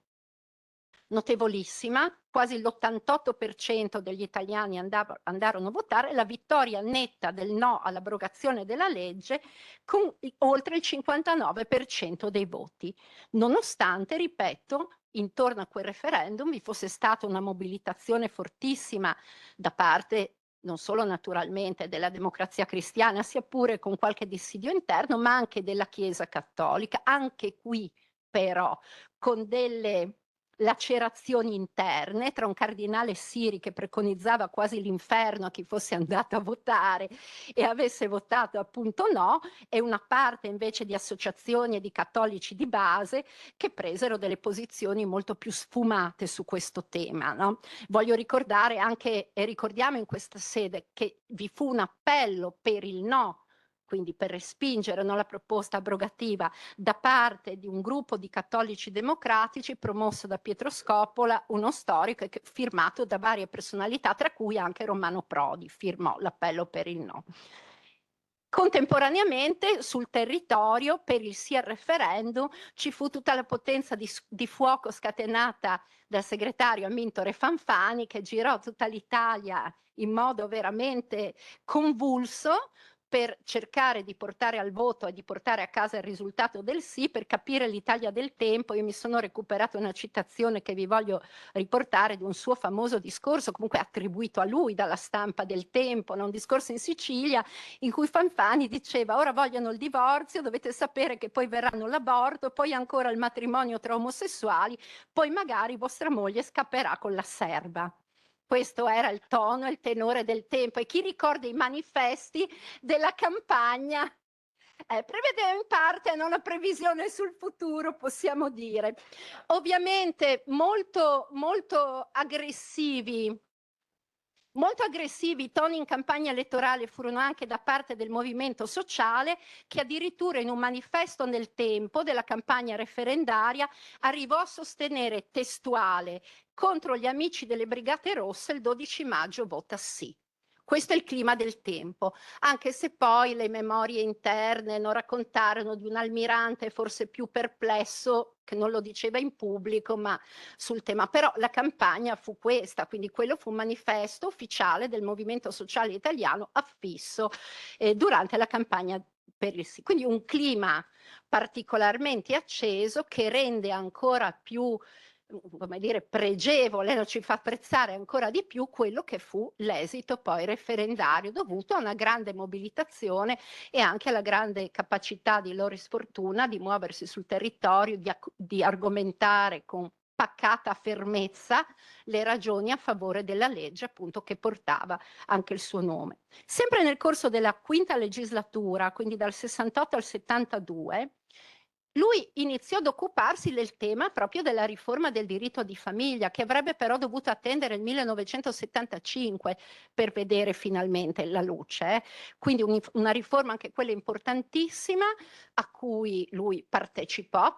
notevolissima, quasi l'88% degli italiani andarono a votare, la vittoria netta del no all'abrogazione della legge con oltre il 59% dei voti, nonostante, ripeto, intorno a quel referendum vi fosse stata una mobilitazione fortissima da parte non solo naturalmente della Democrazia Cristiana, sia pure con qualche dissidio interno, ma anche della Chiesa Cattolica, anche qui però con delle lacerazioni interne tra un cardinale Siri che preconizzava quasi l'inferno a chi fosse andato a votare e avesse votato appunto no, e una parte invece di associazioni e di cattolici di base che presero delle posizioni molto più sfumate su questo tema, no? Voglio ricordare anche, e ricordiamo in questa sede, che vi fu un appello per il no, quindi per respingere la proposta abrogativa da parte di un gruppo di cattolici democratici promosso da Pietro Scoppola, uno storico, e firmato da varie personalità, tra cui anche Romano Prodi firmò l'appello per il no. Contemporaneamente sul territorio per il sì al referendum ci fu tutta la potenza di fuoco scatenata dal segretario Amintore Fanfani, che girò tutta l'Italia in modo veramente convulso per cercare di portare al voto e di portare a casa il risultato del sì. Per capire l'Italia del tempo, io mi sono recuperato una citazione che vi voglio riportare di un suo famoso discorso, comunque attribuito a lui dalla stampa del tempo, un discorso in Sicilia in cui Fanfani diceva: ora vogliono il divorzio, dovete sapere che poi verranno l'aborto, poi ancora il matrimonio tra omosessuali, poi magari vostra moglie scapperà con la serva. Questo era il tono e il tenore del tempo, e chi ricorda i manifesti della campagna prevedeva in parte una previsione sul futuro, possiamo dire. Ovviamente molto aggressivi. Molto aggressivi i toni in campagna elettorale furono anche da parte del movimento sociale, che addirittura in un manifesto nel tempo della campagna referendaria arrivò a sostenere testuale: contro gli amici delle Brigate Rosse il 12 maggio vota sì. Questo è il clima del tempo, anche se poi le memorie interne non raccontarono di un almirante forse più perplesso, che non lo diceva in pubblico, ma sul tema. Però la campagna fu questa, quindi quello fu un manifesto ufficiale del Movimento Sociale Italiano affisso durante la campagna per il sì. Quindi un clima particolarmente acceso che rende ancora più, come dire, pregevole, ci fa apprezzare ancora di più quello che fu l'esito poi referendario, dovuto a una grande mobilitazione e anche alla grande capacità di Loris Fortuna di muoversi sul territorio, di argomentare con pacata fermezza le ragioni a favore della legge, appunto, che portava anche il suo nome. Sempre nel corso della quinta legislatura, quindi dal 68 al 72, lui iniziò ad occuparsi del tema proprio della riforma del diritto di famiglia, che avrebbe però dovuto attendere il 1975 per vedere finalmente la luce. Quindi una riforma anche quella importantissima, a cui lui partecipò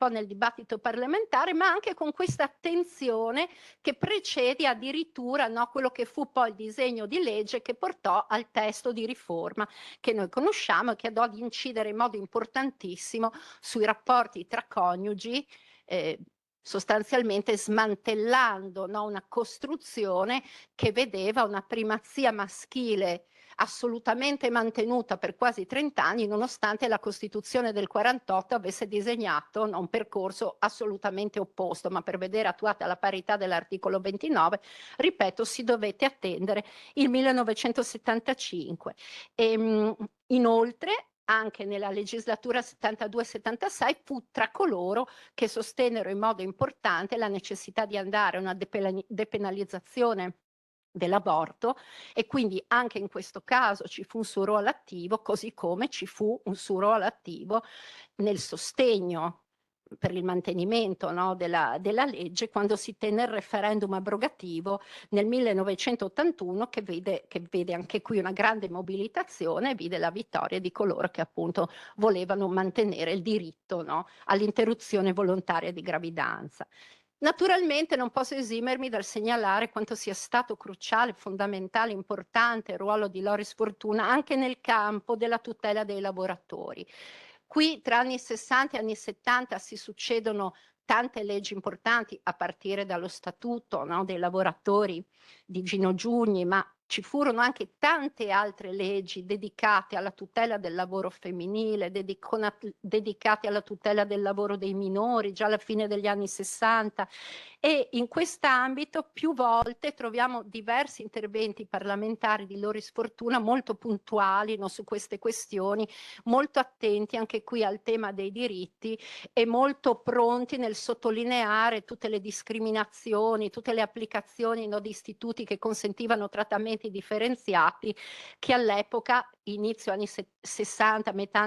nel dibattito parlamentare, ma anche con questa attenzione che precede addirittura, no, quello che fu poi il disegno di legge che portò al testo di riforma che noi conosciamo e che andò ad incidere in modo importantissimo sui rapporti tra coniugi, sostanzialmente smantellando, no, una costruzione che vedeva una primazia maschile assolutamente mantenuta per quasi 30 anni, nonostante la Costituzione del 48 avesse disegnato, no, un percorso assolutamente opposto, ma per vedere attuata la parità dell'articolo 29, ripeto, si dovette attendere il 1975. Inoltre, anche nella legislatura 72-76 fu tra coloro che sostennero in modo importante la necessità di andare a una depenalizzazione dell'aborto, e quindi anche in questo caso ci fu un suo ruolo attivo, così come ci fu un suo ruolo attivo nel sostegno per il mantenimento, no, della legge, quando si tenne il referendum abrogativo nel 1981, che vede anche qui una grande mobilitazione, vide la vittoria di coloro che appunto volevano mantenere il diritto, no, all'interruzione volontaria di gravidanza. Naturalmente non posso esimermi dal segnalare quanto sia stato cruciale, fondamentale, importante il ruolo di Loris Fortuna anche nel campo della tutela dei lavoratori. Qui tra anni 60 e anni 70 si succedono tante leggi importanti, a partire dallo statuto, no, dei lavoratori di Gino Giugni, ma ci furono anche tante altre leggi dedicate alla tutela del lavoro femminile, dedicate alla tutela del lavoro dei minori, già alla fine degli anni 60. E in quest'ambito più volte troviamo diversi interventi parlamentari di Loris Fortuna molto puntuali, no, su queste questioni, molto attenti anche qui al tema dei diritti e molto pronti nel sottolineare tutte le discriminazioni, tutte le applicazioni, no, di istituti che consentivano trattamenti differenziati che all'epoca, inizio anni 60, metà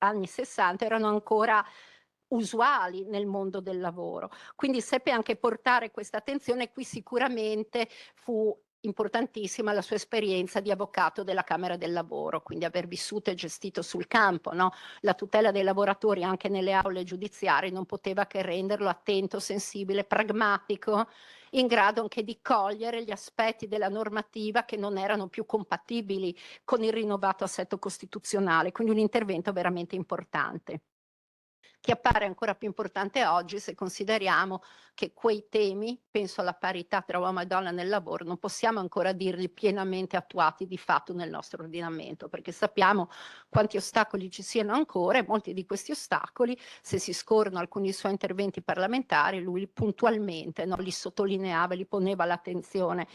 anni 60, erano ancora usuali nel mondo del lavoro. Quindi seppe anche portare questa attenzione. Qui sicuramente fu importantissima la sua esperienza di avvocato della Camera del Lavoro, quindi aver vissuto e gestito sul campo, no, la tutela dei lavoratori anche nelle aule giudiziarie non poteva che renderlo attento, sensibile, pragmatico, in grado anche di cogliere gli aspetti della normativa che non erano più compatibili con il rinnovato assetto costituzionale, quindi un intervento veramente importante, che appare ancora più importante oggi se consideriamo che quei temi, penso alla parità tra uomo e donna nel lavoro, non possiamo ancora dirli pienamente attuati di fatto nel nostro ordinamento, perché sappiamo quanti ostacoli ci siano ancora, e molti di questi ostacoli, se si scorrono alcuni suoi interventi parlamentari, lui puntualmente, no, li sottolineava, li poneva all'attenzione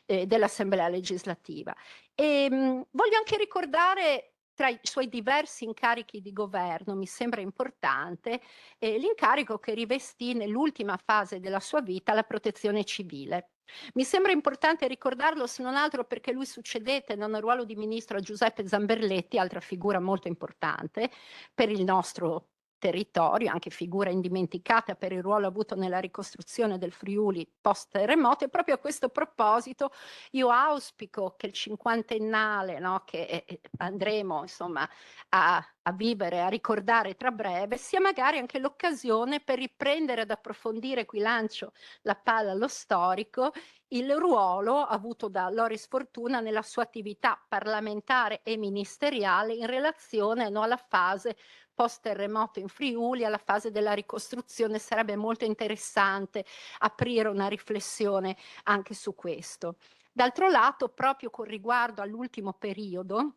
dell'Assemblea legislativa. Voglio anche ricordare, tra i suoi diversi incarichi di governo, mi sembra importante, l'incarico che rivestì nell'ultima fase della sua vita, la protezione civile. Mi sembra importante ricordarlo, se non altro perché lui succedette nel ruolo di ministro a Giuseppe Zamberletti, altra figura molto importante per il nostro territorio, anche figura indimenticata per il ruolo avuto nella ricostruzione del Friuli post terremoto. E proprio a questo proposito io auspico che il cinquantennale, no, che andremo insomma a vivere, a ricordare tra breve, sia magari anche l'occasione per riprendere ad approfondire, qui lancio la palla allo storico, il ruolo avuto da Loris Fortuna nella sua attività parlamentare e ministeriale in relazione, no, alla fase post terremoto in Friuli, alla fase della ricostruzione. Sarebbe molto interessante aprire una riflessione anche su questo. D'altro lato, proprio con riguardo all'ultimo periodo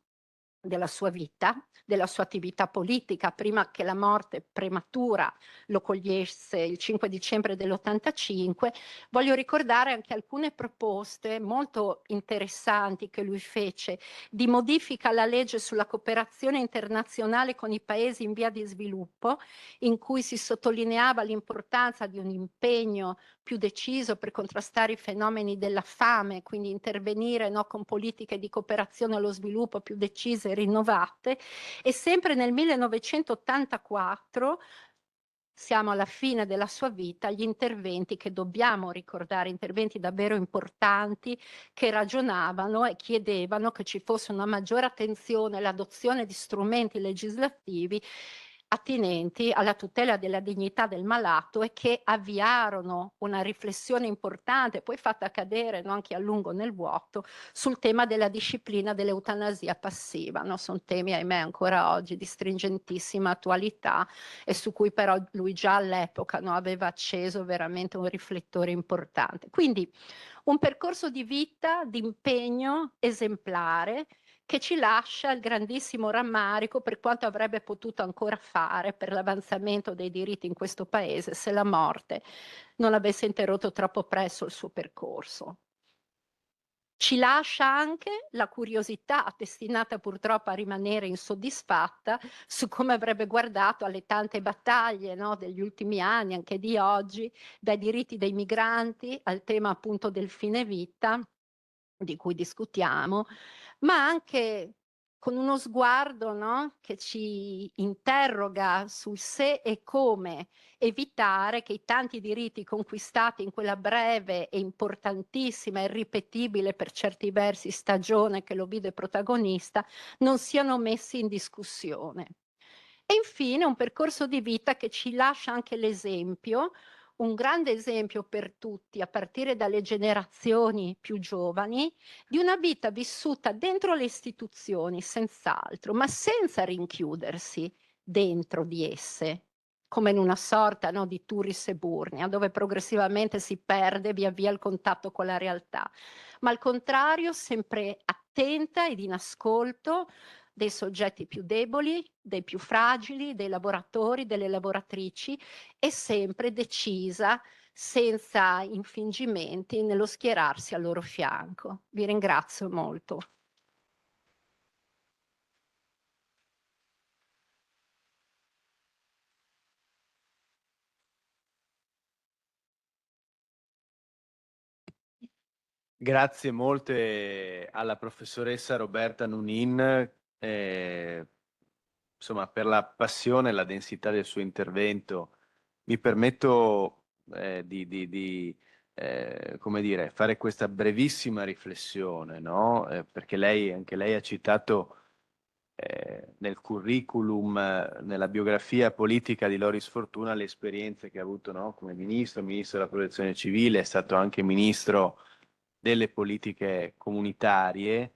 della sua vita, della sua attività politica, prima che la morte prematura lo cogliesse il 5 dicembre dell'85, voglio ricordare anche alcune proposte molto interessanti che lui fece di modifica alla legge sulla cooperazione internazionale con i paesi in via di sviluppo, in cui si sottolineava l'importanza di un impegno più deciso per contrastare i fenomeni della fame, quindi intervenire, no, con politiche di cooperazione allo sviluppo più decise cose rinnovate, e sempre nel 1984, siamo alla fine della sua vita, gli interventi che dobbiamo ricordare, interventi davvero importanti, che ragionavano e chiedevano che ci fosse una maggiore attenzione all'adozione di strumenti legislativi attinenti alla tutela della dignità del malato, e che avviarono una riflessione importante, poi fatta cadere, no, anche a lungo nel vuoto, sul tema della disciplina dell'eutanasia passiva. No? Sono temi, ahimè, ancora oggi di stringentissima attualità, e su cui però lui già all'epoca, no, aveva acceso veramente un riflettore importante. Quindi un percorso di vita, di impegno esemplare, che ci lascia il grandissimo rammarico per quanto avrebbe potuto ancora fare per l'avanzamento dei diritti in questo paese se la morte non avesse interrotto troppo presto il suo percorso. Ci lascia anche la curiosità, destinata purtroppo a rimanere insoddisfatta, su come avrebbe guardato alle tante battaglie, no, degli ultimi anni, anche di oggi, dai diritti dei migranti al tema appunto del fine vita, di cui discutiamo, ma anche con uno sguardo, no, che ci interroga sul se e come evitare che i tanti diritti conquistati in quella breve e importantissima e irripetibile per certi versi stagione che lo vide protagonista non siano messi in discussione. E infine un percorso di vita che ci lascia anche l'esempio, un grande esempio per tutti, a partire dalle generazioni più giovani, di una vita vissuta dentro le istituzioni, senz'altro, ma senza rinchiudersi dentro di esse, come in una sorta, no, di Turris Eburnia, dove progressivamente si perde via via il contatto con la realtà, ma al contrario sempre attenta ed in ascolto dei soggetti più deboli, dei più fragili, dei lavoratori, delle lavoratrici, e sempre decisa, senza infingimenti, nello schierarsi al loro fianco. Vi ringrazio molto. Grazie molte alla professoressa Roberta Nunin, insomma, per la passione e la densità del suo intervento. Mi permetto come dire, fare questa brevissima riflessione, no? Perché anche lei ha citato nel curriculum, nella biografia politica di Loris Fortuna, le esperienze che ha avuto, no? Come ministro della protezione civile, è stato anche ministro delle politiche comunitarie,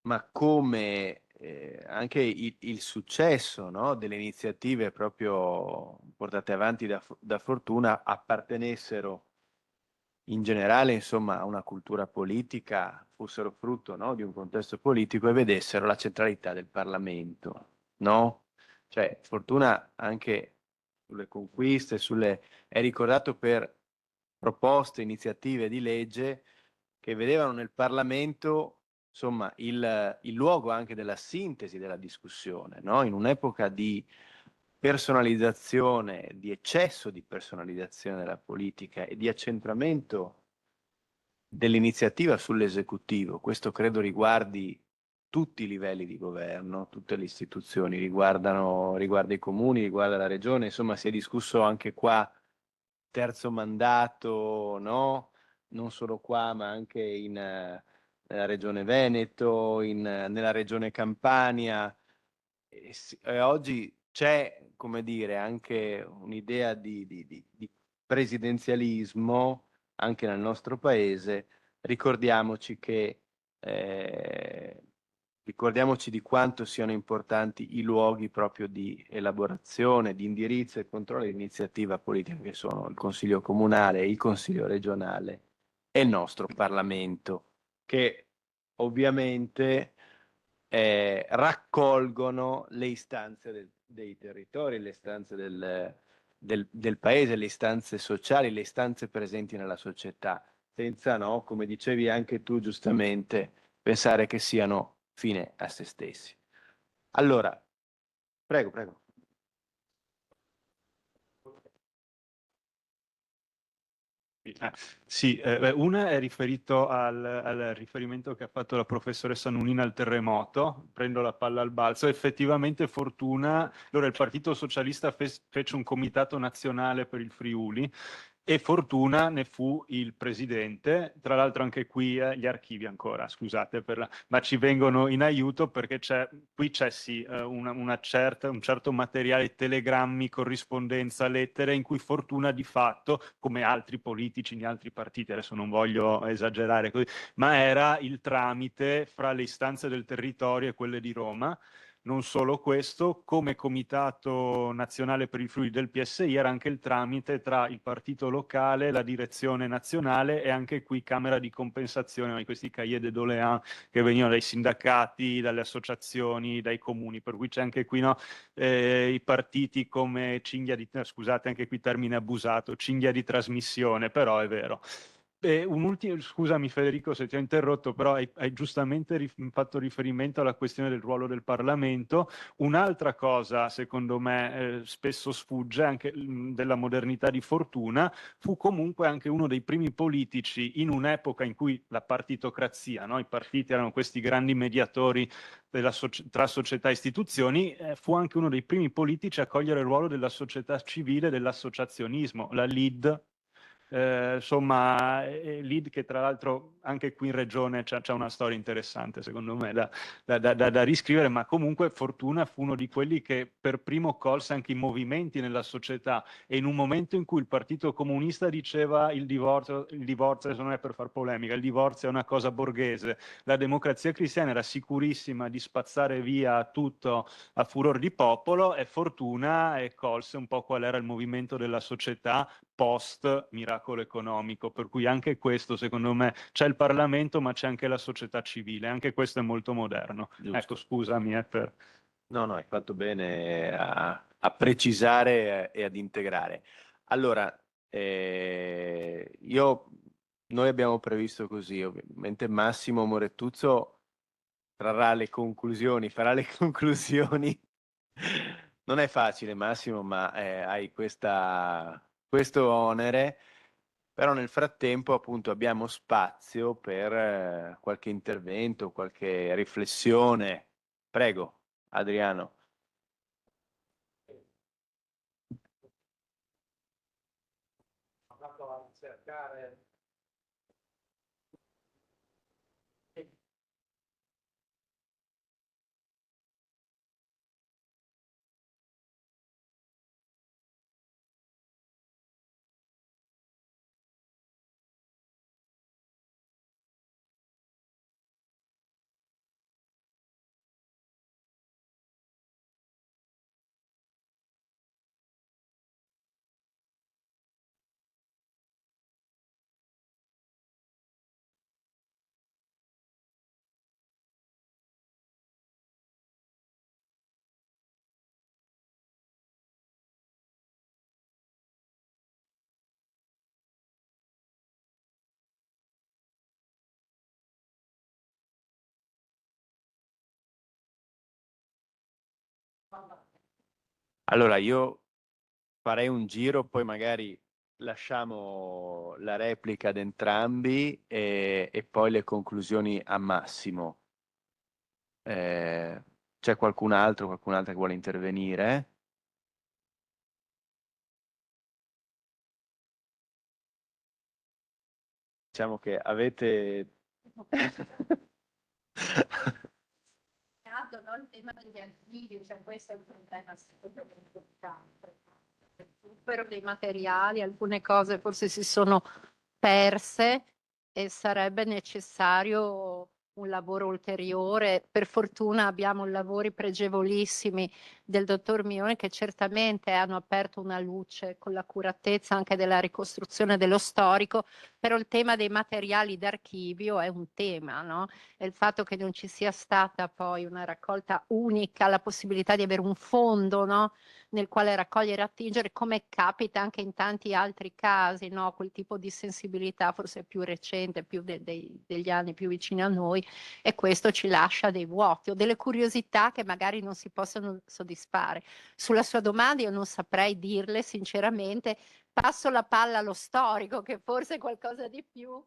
ma come anche il successo, no, delle iniziative proprio portate avanti da Fortuna appartenessero in generale, insomma, a una cultura politica, fossero frutto, no, di un contesto politico e vedessero la centralità del Parlamento, no? Cioè, Fortuna anche sulle conquiste, è ricordato per proposte, iniziative di legge che vedevano nel Parlamento, insomma, il luogo anche della sintesi della discussione, no? In un'epoca di personalizzazione, di eccesso di personalizzazione della politica e di accentramento dell'iniziativa sull'esecutivo. Questo credo riguardi tutti i livelli di governo, tutte le istituzioni, riguarda i comuni, riguarda la regione, insomma si è discusso anche qua terzo mandato, no? Non solo qua, ma anche nella regione Veneto, nella regione Campania. E oggi c'è, come dire, anche un'idea di presidenzialismo anche nel nostro paese. Ricordiamoci ricordiamoci di quanto siano importanti i luoghi proprio di elaborazione, di indirizzo e controllo di iniziativa politica, che sono il Consiglio Comunale, il Consiglio Regionale e il nostro Parlamento, che ovviamente raccolgono le istanze dei territori, le istanze del paese, le istanze sociali, le istanze presenti nella società, senza, no, come dicevi anche tu giustamente, pensare che siano fine a se stessi. Allora, prego. Sì, una è riferito al riferimento che ha fatto la professoressa Nunina al terremoto, prendo la palla al balzo, effettivamente Fortuna, allora il Partito Socialista fece un comitato nazionale per il Friuli e Fortuna ne fu il presidente, tra l'altro anche qui gli archivi ancora, scusate, ma ci vengono in aiuto perché qui c'è sì un certo materiale, telegrammi, corrispondenza, lettere in cui Fortuna di fatto, come altri politici in altri partiti, adesso non voglio esagerare così, ma era il tramite fra le istanze del territorio e quelle di Roma. Non solo questo, come Comitato Nazionale per il Friuli del PSI era anche il tramite tra il partito locale, la direzione nazionale e anche qui Camera di Compensazione, di questi cahiers de doléances che venivano dai sindacati, dalle associazioni, dai comuni, per cui c'è anche qui i partiti come cinghia di, scusate anche qui termine abusato, cinghia di trasmissione, però è vero. Scusami Federico se ti ho interrotto, però hai giustamente fatto riferimento alla questione del ruolo del Parlamento. Un'altra cosa, secondo me, spesso sfugge anche della modernità di Fortuna, fu comunque anche uno dei primi politici in un'epoca in cui la partitocrazia, no? I partiti erano questi grandi mediatori tra società e istituzioni, fu anche uno dei primi politici a cogliere il ruolo della società civile, dell'associazionismo, la LID. Insomma, Lid che tra l'altro anche qui in regione c'è una storia interessante secondo me da riscrivere, ma comunque Fortuna fu uno di quelli che per primo colse anche i movimenti nella società e in un momento in cui il Partito Comunista diceva il divorzio adesso non è per far polemica, il divorzio è una cosa borghese, la Democrazia Cristiana era sicurissima di spazzare via tutto a furor di popolo e Fortuna colse un po' qual era il movimento della società post miracolo economico, per cui anche questo secondo me c'è il Parlamento ma c'è anche la società civile, anche questo è molto moderno. Giusto. Ecco, scusami per... No, hai fatto bene a precisare e ad integrare. Allora, noi abbiamo previsto così, ovviamente Massimo Morettuzzo farà le conclusioni. Non è facile Massimo, ma hai questo onere, però nel frattempo appunto abbiamo spazio per qualche intervento, qualche riflessione. Prego, Adriano. Allora, io farei un giro, poi magari lasciamo la replica ad entrambi e poi le conclusioni a Massimo. C'è qualcun'altra che vuole intervenire? Diciamo che avete... Il tema degli archivi, cioè questo è un problema secondo me importante. Il recupero dei materiali, alcune cose forse si sono perse e sarebbe necessario un lavoro ulteriore. Per fortuna abbiamo lavori pregevolissimi del dottor Mione che certamente hanno aperto una luce con l'accuratezza anche della ricostruzione dello storico, però il tema dei materiali d'archivio è un tema, no? E il fatto che non ci sia stata poi una raccolta unica, la possibilità di avere un fondo, no? Nel quale raccogliere e attingere, come capita anche in tanti altri casi, no? Quel tipo di sensibilità forse più recente, più degli anni più vicini a noi, e questo ci lascia dei vuoti o delle curiosità che magari non si possono soddisfare. Sulla sua domanda io non saprei dirle sinceramente, passo la palla allo storico, che forse è qualcosa di più.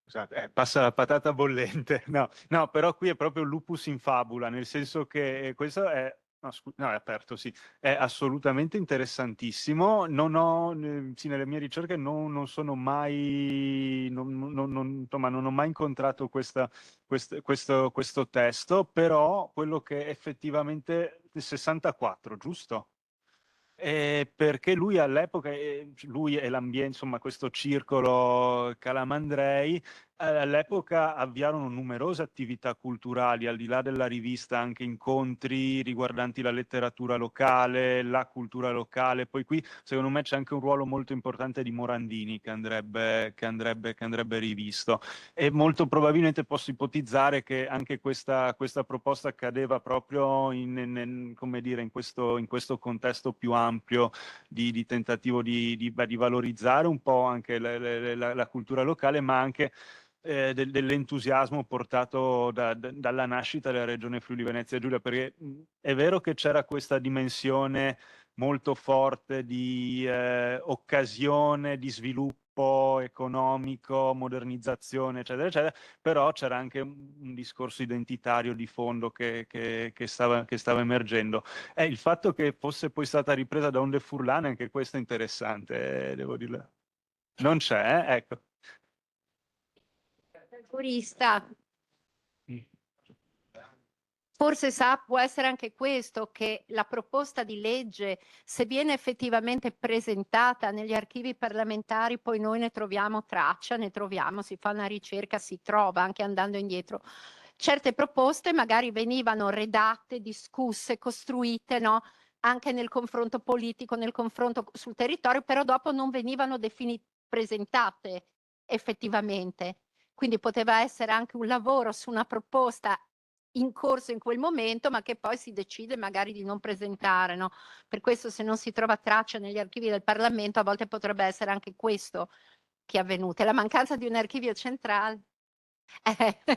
Scusate, passa la patata bollente. No, no, però qui è proprio lupus in fabula, nel senso che questo è, no, è aperto, sì, è assolutamente interessantissimo. Non ho, sì, nelle mie ricerche non sono mai, insomma, non ho mai incontrato questo testo, però quello che effettivamente il 64, giusto? Perché lui all'epoca, lui e l'ambiente, insomma, questo circolo Calamandrei, all'epoca avviarono numerose attività culturali, al di là della rivista, anche incontri riguardanti la letteratura locale, la cultura locale. Poi qui, secondo me, c'è anche un ruolo molto importante di Morandini che andrebbe rivisto. E molto probabilmente posso ipotizzare che anche questa proposta cadeva proprio come dire, in questo contesto più ampio di tentativo di valorizzare un po' anche la cultura locale, ma anche dell'entusiasmo portato dalla nascita della regione Friuli Venezia Giulia, perché è vero che c'era questa dimensione molto forte di occasione, di sviluppo economico, modernizzazione, eccetera, eccetera, però c'era anche un discorso identitario di fondo che stava emergendo. Il fatto che fosse poi stata ripresa da Onde Furlane, anche questo è interessante, devo dire. Non c'è, ecco. Giurista. Forse può essere anche questo, che la proposta di legge, se viene effettivamente presentata negli archivi parlamentari, poi noi ne troviamo traccia, si fa una ricerca, si trova anche andando indietro. Certe proposte magari venivano redatte, discusse, costruite, no? Anche nel confronto politico, nel confronto sul territorio, però dopo non venivano presentate effettivamente. Quindi poteva essere anche un lavoro su una proposta in corso in quel momento, ma che poi si decide magari di non presentare, no? Per questo, se non si trova traccia negli archivi del Parlamento, a volte potrebbe essere anche questo che è avvenuto. E la mancanza di un archivio centrale.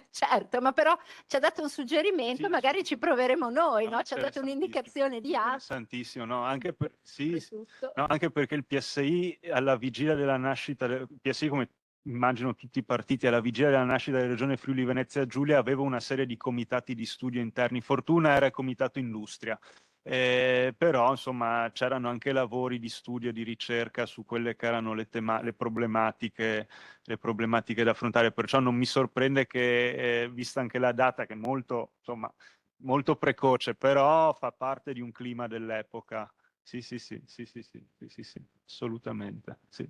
Certo, ma però ci ha dato un suggerimento, Sì, magari ci proveremo noi, no? Ci ha dato interessantissimo. un'indicazione di altro. Interessantissimo, no? Anche, sì, Soprattutto. no, anche perché il PSI alla vigilia della nascita, il PSI come immagino tutti i partiti, alla vigilia della nascita della regione Friuli Venezia Giulia aveva una serie di comitati di studio interni. Fortuna era il comitato industria. Però insomma c'erano anche lavori di studio e di ricerca su quelle che erano le problematiche da affrontare, perciò non mi sorprende che, vista anche la data che è molto, insomma, molto precoce, però fa parte di un clima dell'epoca. Sì, sì, sì, sì, sì, sì, sì, sì, sì, assolutamente, sì.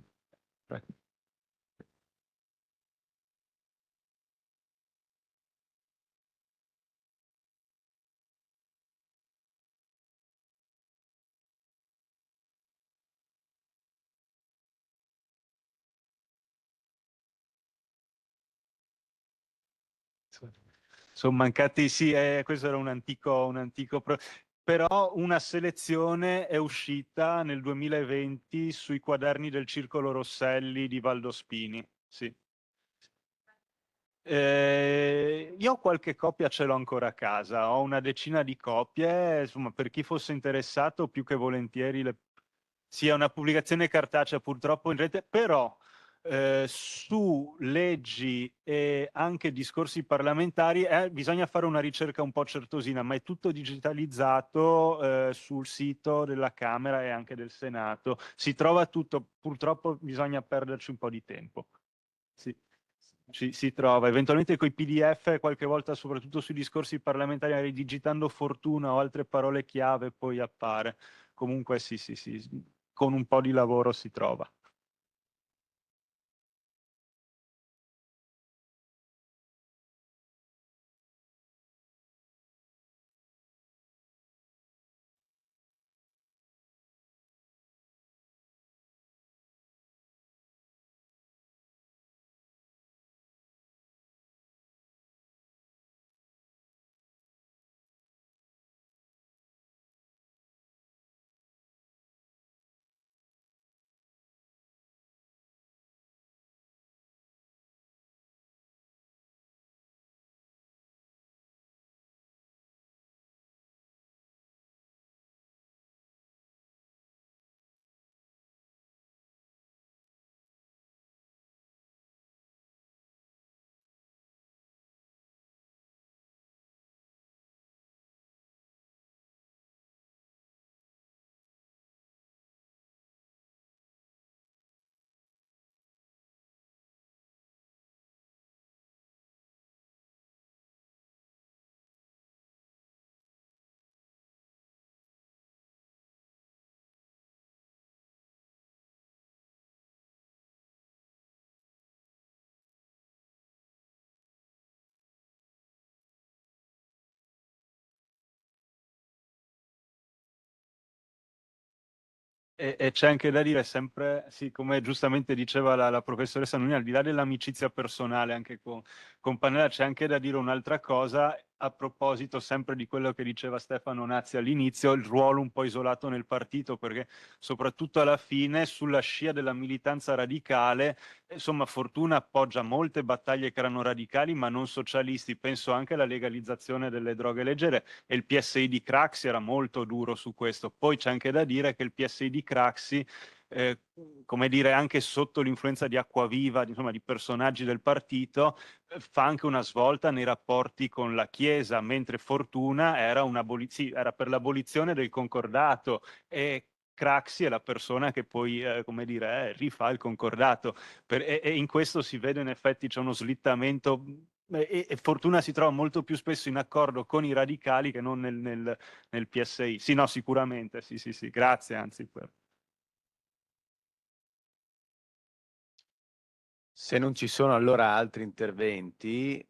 Sono mancati, sì, questo era un antico però una selezione è uscita nel 2020 sui quaderni del Circolo Rosselli di Valdospini, sì. Io qualche copia ce l'ho ancora a casa, ho una decina di copie, insomma, per chi fosse interessato, più che volentieri sia una pubblicazione cartacea purtroppo in rete, però su leggi e anche discorsi parlamentari bisogna fare una ricerca un po' certosina, ma è tutto digitalizzato sul sito della Camera e anche del Senato. Si trova tutto, purtroppo bisogna perderci un po' di tempo. Sì. Si trova eventualmente con i PDF, qualche volta soprattutto sui discorsi parlamentari, magari digitando fortuna o altre parole chiave, poi appare. Comunque sì, sì, sì, con un po' di lavoro si trova. E c'è anche da dire sempre, sì, come giustamente diceva la professoressa Nunni, al di là dell'amicizia personale anche con Pannella, c'è anche da dire un'altra cosa a proposito sempre di quello che diceva Stefano Nazzi all'inizio, il ruolo un po' isolato nel partito, perché soprattutto alla fine, sulla scia della militanza radicale, insomma, Fortuna appoggia molte battaglie che erano radicali ma non socialisti, penso anche alla legalizzazione delle droghe leggere, e il PSI di Craxi era molto duro su questo. Poi c'è anche da dire che il PSI di Craxi, come dire, anche sotto l'influenza di Acquaviva, insomma, di personaggi del partito, fa anche una svolta nei rapporti con la Chiesa, mentre Fortuna era, sì, era per l'abolizione del concordato, e Craxi è la persona che poi, come dire, rifà il concordato. E in questo si vede in effetti c'è uno slittamento, e Fortuna si trova molto più spesso in accordo con i radicali che non nel PSI. Sì, no, sicuramente, sì, sì, sì, grazie anzi per... Se non ci sono allora altri interventi,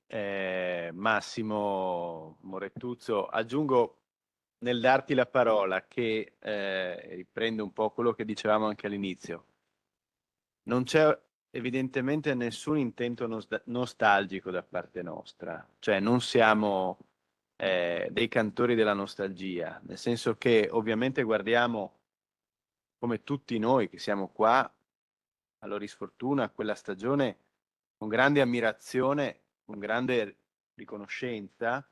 Massimo Morettuzzo, aggiungo nel darti la parola che riprendo un po' quello che dicevamo anche all'inizio. Non c'è evidentemente nessun intento nostalgico da parte nostra, cioè non siamo dei cantori della nostalgia, nel senso che ovviamente guardiamo, come tutti noi che siamo qua, a Loris Fortuna, quella stagione con grande ammirazione, con grande riconoscenza,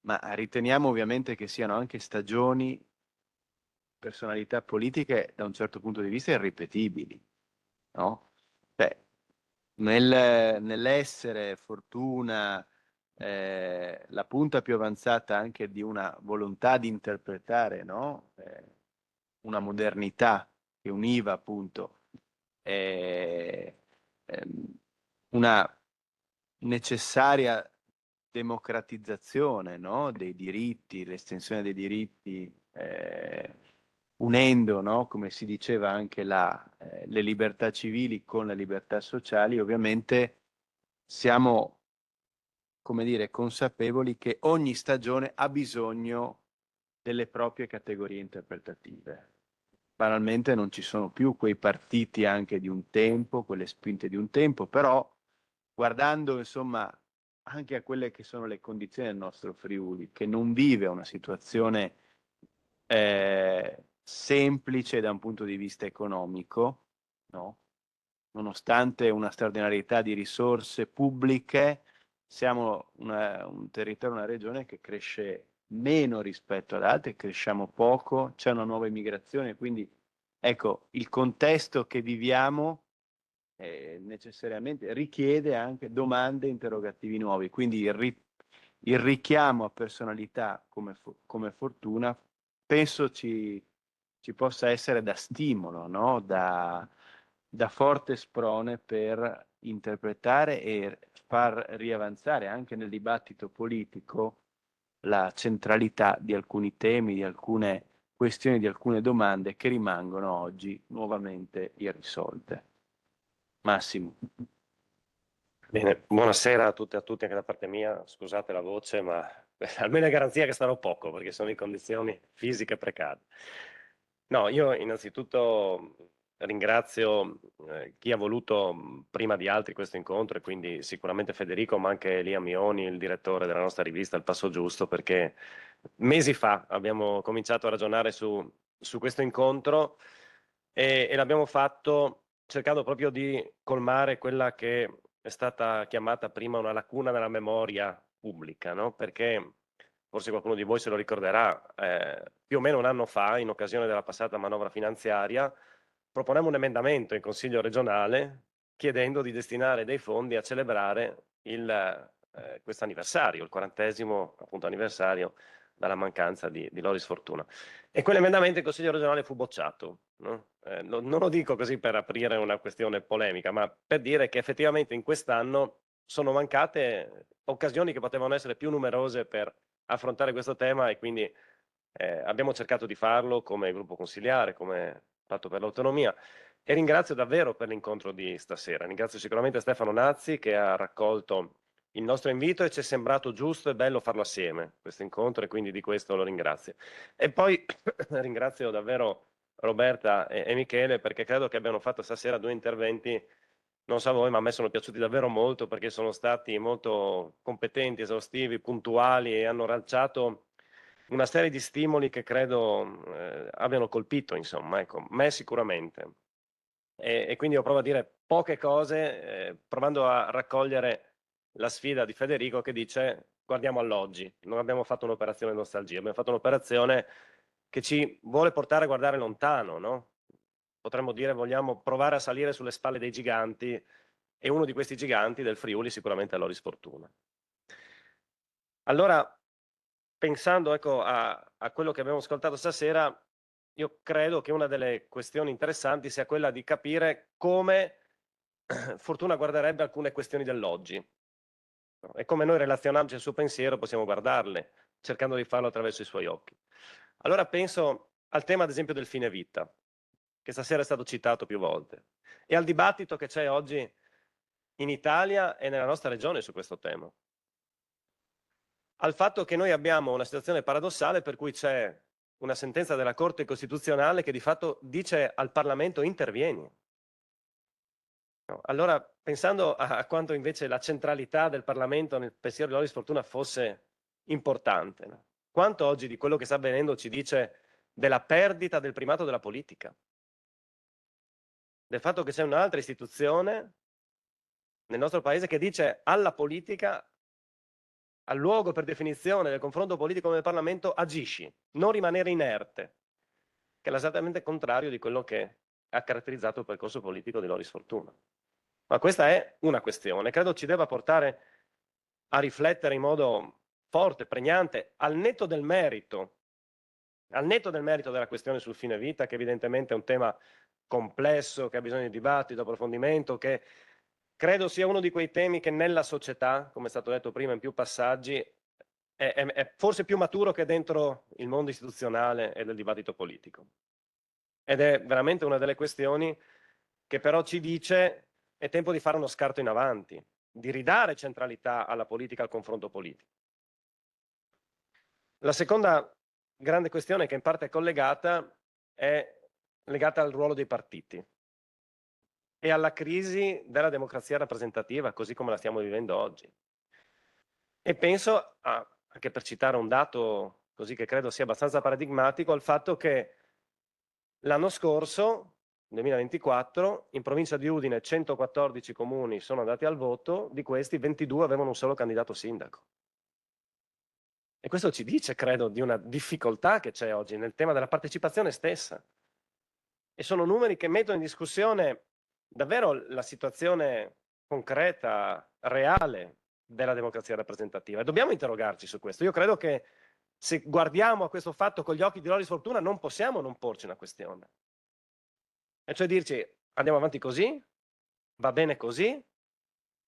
ma riteniamo ovviamente che siano anche stagioni, personalità politiche da un certo punto di vista irripetibili, no? Cioè, nell'essere Fortuna la punta più avanzata anche di una volontà di interpretare, no? Una modernità che univa appunto una necessaria democratizzazione, no? Dei diritti, l'estensione dei diritti, unendo, no? Come si diceva anche là, le libertà civili con le libertà sociali, ovviamente siamo, come dire, consapevoli che ogni stagione ha bisogno delle proprie categorie interpretative. Banalmente non ci sono più quei partiti anche di un tempo, quelle spinte di un tempo, però guardando insomma anche a quelle che sono le condizioni del nostro Friuli, che non vive una situazione semplice da un punto di vista economico, no? Nonostante una straordinarietà di risorse pubbliche, siamo un territorio, una regione che cresce meno rispetto ad altre, cresciamo poco, c'è una nuova immigrazione, quindi ecco, il contesto che viviamo necessariamente richiede anche domande e interrogativi nuovi, quindi il richiamo a personalità come Fortuna penso ci possa essere da stimolo, no? Da forte sprone per interpretare e far riavanzare anche nel dibattito politico la centralità di alcuni temi, di alcune questioni, di alcune domande che rimangono oggi nuovamente irrisolte. Massimo. Bene, buonasera a tutte e a tutti anche da parte mia, scusate la voce, ma almeno è garanzia che starò poco perché sono in condizioni fisiche precarie. No, io innanzitutto ringrazio chi ha voluto prima di altri questo incontro, e quindi sicuramente Federico, ma anche Elia Mioni, il direttore della nostra rivista Il Passo Giusto, perché mesi fa abbiamo cominciato a ragionare su questo incontro e l'abbiamo fatto cercando proprio di colmare quella che è stata chiamata prima una lacuna nella memoria pubblica, no? Perché forse qualcuno di voi se lo ricorderà, più o meno un anno fa, in occasione della passata manovra finanziaria, proponemmo un emendamento in Consiglio regionale chiedendo di destinare dei fondi a celebrare questo anniversario, il 40° appunto anniversario dalla mancanza di Loris Fortuna. E quell'emendamento in Consiglio regionale fu bocciato, no? Non lo dico così per aprire una questione polemica, ma per dire che effettivamente in quest'anno sono mancate occasioni che potevano essere più numerose per affrontare questo tema, e quindi abbiamo cercato di farlo come gruppo consigliare, come Patto per l'Autonomia, e ringrazio davvero per l'incontro di stasera. Ringrazio sicuramente Stefano Nazzi che ha raccolto il nostro invito e ci è sembrato giusto e bello farlo assieme questo incontro, e quindi di questo lo ringrazio. E poi ringrazio davvero Roberta e Michele, perché credo che abbiano fatto stasera 2 interventi, non so a voi, ma a me sono piaciuti davvero molto perché sono stati molto competenti, esaustivi, puntuali e hanno lanciato una serie di stimoli che credo abbiano colpito, insomma, ecco, me sicuramente. E quindi io provo a dire poche cose, provando a raccogliere la sfida di Federico che dice guardiamo all'oggi, non abbiamo fatto un'operazione nostalgia, abbiamo fatto un'operazione che ci vuole portare a guardare lontano, no? Potremmo dire vogliamo provare a salire sulle spalle dei giganti e uno di questi giganti del Friuli sicuramente è Loris Fortuna. Allora, pensando ecco, a quello che abbiamo ascoltato stasera, io credo che una delle questioni interessanti sia quella di capire come Fortuna guarderebbe alcune questioni dell'oggi, no? E come noi relazionandoci al suo pensiero possiamo guardarle, cercando di farlo attraverso i suoi occhi. Allora penso al tema ad esempio del fine vita, che stasera è stato citato più volte, e al dibattito che c'è oggi in Italia e nella nostra regione su questo tema. Al fatto che noi abbiamo una situazione paradossale per cui c'è una sentenza della Corte Costituzionale che di fatto dice al Parlamento intervieni. No, allora, pensando a quanto invece la centralità del Parlamento nel pensiero di Loris Fortuna fosse importante, no? Quanto oggi di quello che sta avvenendo ci dice della perdita del primato della politica, del fatto che c'è un'altra istituzione nel nostro paese che dice alla politica, al luogo per definizione del confronto politico nel Parlamento, agisci, non rimanere inerte, che è esattamente il contrario di quello che ha caratterizzato il percorso politico di Loris Fortuna. Ma questa è una questione, credo ci debba portare a riflettere in modo forte, pregnante, al netto del merito della questione sul fine vita, che evidentemente è un tema complesso, che ha bisogno di dibattito, approfondimento, che credo sia uno di quei temi che nella società, come è stato detto prima in più passaggi, è forse più maturo che dentro il mondo istituzionale e del dibattito politico. Ed è veramente una delle questioni che però ci dice è tempo di fare uno scarto in avanti, di ridare centralità alla politica, al confronto politico. La seconda grande questione, che in parte è collegata, è legata al ruolo dei partiti e alla crisi della democrazia rappresentativa, così come la stiamo vivendo oggi. E penso, anche per citare un dato così che credo sia abbastanza paradigmatico, al fatto che l'anno scorso, 2024, in provincia di Udine 114 comuni sono andati al voto, di questi 22 avevano un solo candidato sindaco. E questo ci dice, credo, di una difficoltà che c'è oggi nel tema della partecipazione stessa. E sono numeri che mettono in discussione davvero la situazione concreta, reale della democrazia rappresentativa. E dobbiamo interrogarci su questo. Io credo che se guardiamo a questo fatto con gli occhi di Loris Fortuna non possiamo non porci una questione. E cioè dirci, andiamo avanti così? Va bene così?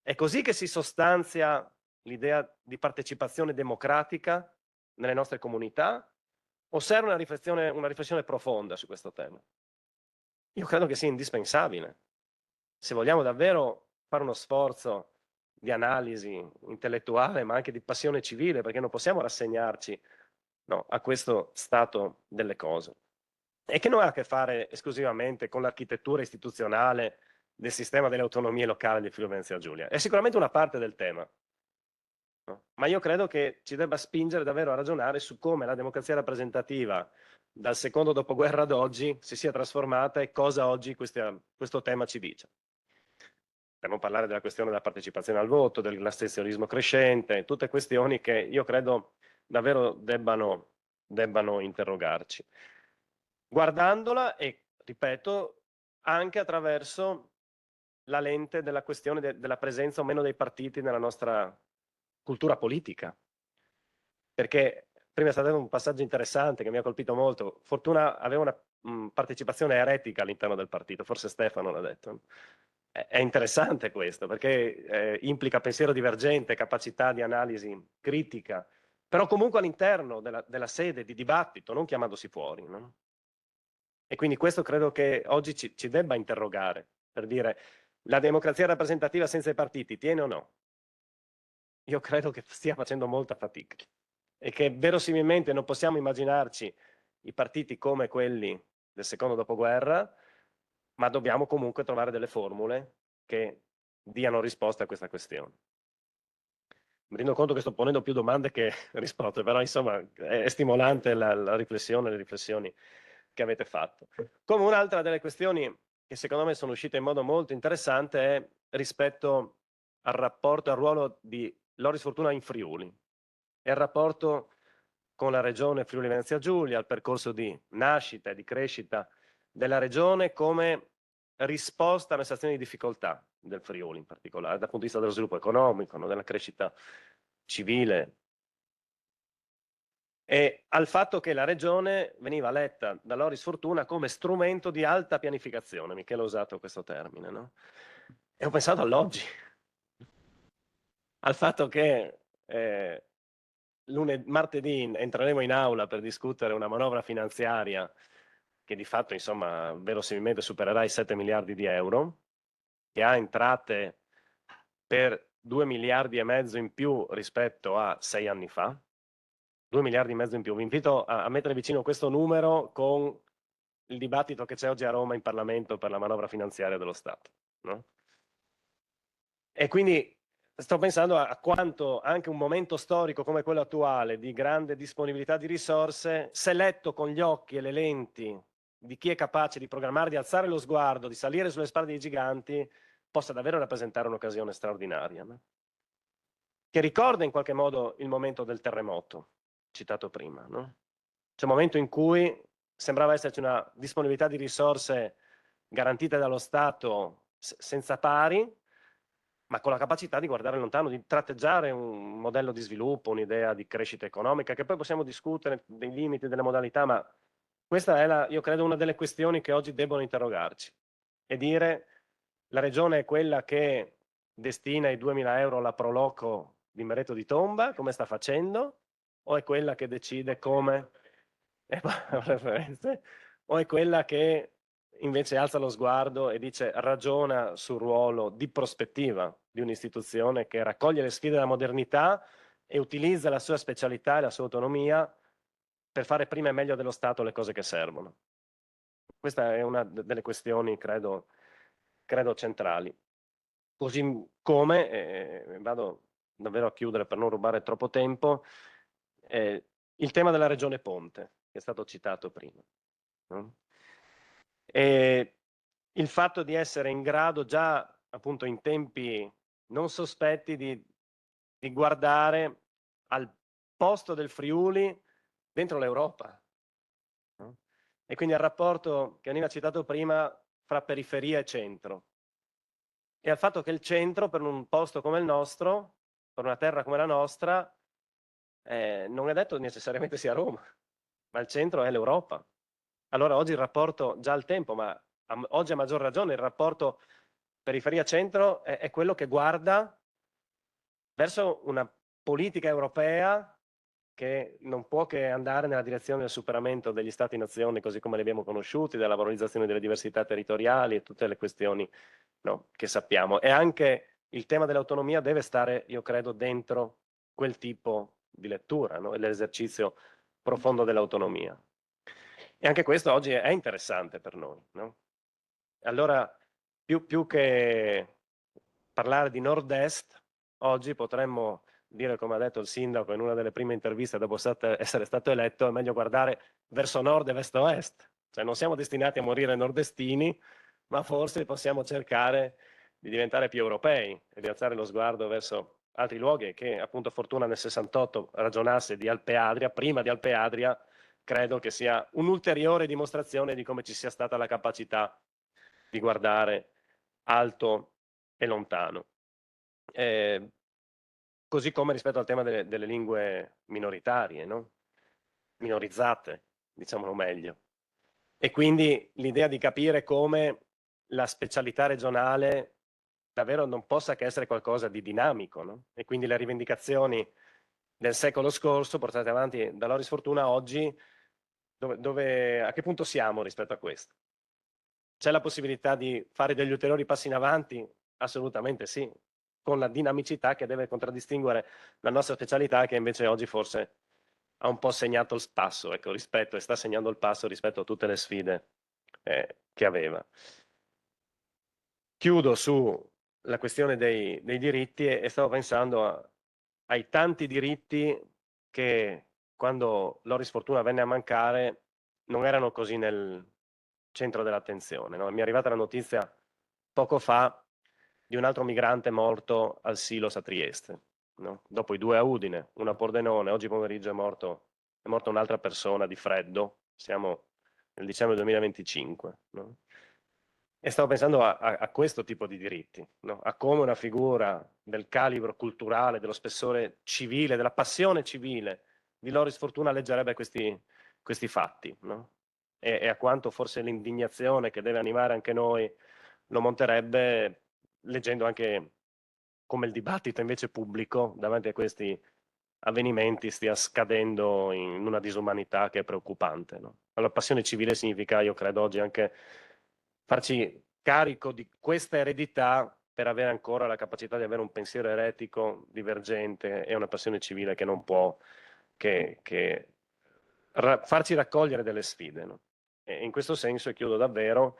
È così che si sostanzia l'idea di partecipazione democratica nelle nostre comunità? O serve una riflessione profonda su questo tema? Io credo che sia indispensabile. Se vogliamo davvero fare uno sforzo di analisi intellettuale, ma anche di passione civile, perché non possiamo rassegnarci, no, a questo stato delle cose. E che non ha a che fare esclusivamente con l'architettura istituzionale del sistema delle autonomie locali di Friuli Venezia Giulia. È sicuramente una parte del tema, no? Ma io credo che ci debba spingere davvero a ragionare su come la democrazia rappresentativa dal secondo dopoguerra ad oggi si sia trasformata e cosa oggi questo tema ci dice. Per non parlare della questione della partecipazione al voto, dell'astensionismo crescente, tutte questioni che io credo davvero debbano interrogarci. Guardandola e, ripeto, anche attraverso la lente della questione della presenza o meno dei partiti nella nostra cultura politica. Perché prima è stato un passaggio interessante che mi ha colpito molto. Fortuna aveva una partecipazione eretica all'interno del partito, forse Stefano l'ha detto. È interessante questo, perché implica pensiero divergente, capacità di analisi critica, però comunque all'interno della sede di dibattito, non chiamandosi fuori, no? E quindi questo credo che oggi ci debba interrogare, per dire, la democrazia rappresentativa senza i partiti tiene o no? Io credo che stia facendo molta fatica e che verosimilmente non possiamo immaginarci i partiti come quelli del secondo dopoguerra, ma dobbiamo comunque trovare delle formule che diano risposta a questa questione. Mi rendo conto che sto ponendo più domande che risposte, però insomma è stimolante la riflessione, le riflessioni che avete fatto. Come un'altra delle questioni che secondo me sono uscite in modo molto interessante è rispetto al rapporto, al ruolo di Loris Fortuna in Friuli e il rapporto con la regione Friuli Venezia Giulia, il percorso di nascita e di crescita della regione come risposta alle situazioni di difficoltà del Friuli in particolare, dal punto di vista dello sviluppo economico, no, della crescita civile, e al fatto che la regione veniva letta da Loris Fortuna come strumento di alta pianificazione. Michele ha usato questo termine, no? E ho pensato all'oggi, al fatto che martedì entreremo in aula per discutere una manovra finanziaria che di fatto, insomma, verosimilmente supererà i 7 miliardi di euro, che ha entrate per 2 miliardi e mezzo in più rispetto a 6 anni fa. 2 miliardi e mezzo in più. Vi invito a mettere vicino questo numero con il dibattito che c'è oggi a Roma in Parlamento per la manovra finanziaria dello Stato, no? E quindi sto pensando a quanto anche un momento storico come quello attuale di grande disponibilità di risorse, se letto con gli occhi e le lenti di chi è capace di programmare, di alzare lo sguardo, di salire sulle spalle dei giganti, possa davvero rappresentare un'occasione straordinaria, no? Che ricorda in qualche modo il momento del terremoto citato prima, no? C'è un momento in cui sembrava esserci una disponibilità di risorse garantite dallo Stato senza pari, ma con la capacità di guardare lontano, di tratteggiare un modello di sviluppo, un'idea di crescita economica, che poi possiamo discutere dei limiti, delle modalità, ma questa è, io credo, una delle questioni che oggi debbono interrogarci e dire: la regione è quella che destina i 2.000 euro alla Proloco di Mereto di Tomba, come sta facendo, o è quella che decide come o è quella che invece alza lo sguardo e dice, ragiona sul ruolo di prospettiva di un'istituzione che raccoglie le sfide della modernità e utilizza la sua specialità e la sua autonomia per fare prima e meglio dello Stato le cose che servono. Questa è una delle questioni, credo centrali. Così come, vado davvero a chiudere per non rubare troppo tempo, il tema della regione Ponte, che è stato citato prima, no? E il fatto di essere in grado già appunto in tempi non sospetti di guardare al posto del Friuli dentro l'Europa, no? E quindi al rapporto che veniva citato prima fra periferia e centro, e al fatto che il centro per un posto come il nostro, per una terra come la nostra, non è detto necessariamente sia Roma, ma il centro è l'Europa. Allora oggi il rapporto, già al tempo, ma oggi a maggior ragione il rapporto periferia-centro è quello che guarda verso una politica europea che non può che andare nella direzione del superamento degli stati-nazione così come li abbiamo conosciuti, della valorizzazione delle diversità territoriali e tutte le questioni, no, che sappiamo. E anche il tema dell'autonomia deve stare, io credo, dentro quel tipo di lettura, no? L'esercizio profondo dell'autonomia. E anche questo oggi è interessante per noi, no? Allora, più che parlare di nord-est, oggi potremmo dire, come ha detto il sindaco in una delle prime interviste dopo essere stato eletto, è meglio guardare verso nord e verso est. Cioè non siamo destinati a morire nordestini, ma forse possiamo cercare di diventare più europei e di alzare lo sguardo verso altri luoghi, che appunto Fortuna nel 68 ragionasse di Alpe Adria, prima di Alpe Adria, credo che sia un'ulteriore dimostrazione di come ci sia stata la capacità di guardare alto e lontano. Così come rispetto al tema delle lingue minoritarie, no? Minorizzate, diciamolo meglio. E quindi l'idea di capire come la specialità regionale davvero non possa che essere qualcosa di dinamico, no? E quindi le rivendicazioni del secolo scorso portate avanti da Loris Fortuna oggi, a che punto siamo rispetto a questo? C'è la possibilità di fare degli ulteriori passi in avanti? Assolutamente sì, con la dinamicità che deve contraddistinguere la nostra specialità, che invece oggi forse ha un po' segnato il passo, ecco, e sta segnando il passo rispetto a tutte le sfide che aveva. Chiudo sulla questione dei diritti e stavo pensando ai tanti diritti che quando Loris Fortuna venne a mancare non erano così nel centro dell'attenzione, no? Mi è arrivata la notizia poco fa di un altro migrante morto al Silos a Trieste, no? Dopo i 2 a Udine, uno a Pordenone, oggi pomeriggio è morta un'altra persona di freddo, siamo nel dicembre 2025, no? E stavo pensando a questo tipo di diritti, no? A come una figura del calibro culturale, dello spessore civile, della passione civile di Loris Fortuna leggerebbe questi fatti, no? E a quanto forse l'indignazione che deve animare anche noi lo monterebbe leggendo anche come il dibattito invece pubblico davanti a questi avvenimenti stia scadendo in una disumanità che è preoccupante, no? Allora, passione civile significa, io credo oggi, anche farci carico di questa eredità per avere ancora la capacità di avere un pensiero eretico divergente e una passione civile che non può che farci raccogliere delle sfide, no? E in questo senso, e chiudo davvero,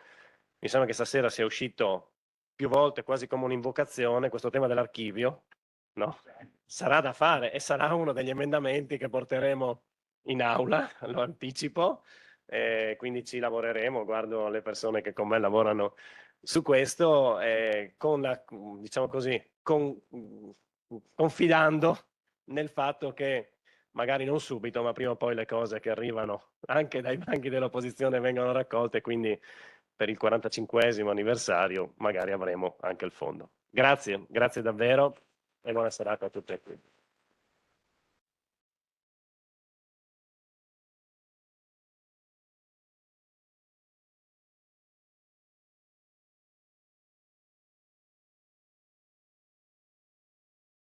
mi sembra che stasera sia uscito più volte quasi come un'invocazione questo tema dell'archivio, no? Sarà da fare e sarà uno degli emendamenti che porteremo in aula, lo anticipo, quindi ci lavoreremo, guardo le persone che con me lavorano su questo, con la, diciamo così, confidando nel fatto che magari non subito, ma prima o poi le cose che arrivano anche dai banchi dell'opposizione vengono raccolte, quindi per il 45esimo anniversario magari avremo anche il fondo. Grazie, grazie davvero e buona serata a tutti e tutti.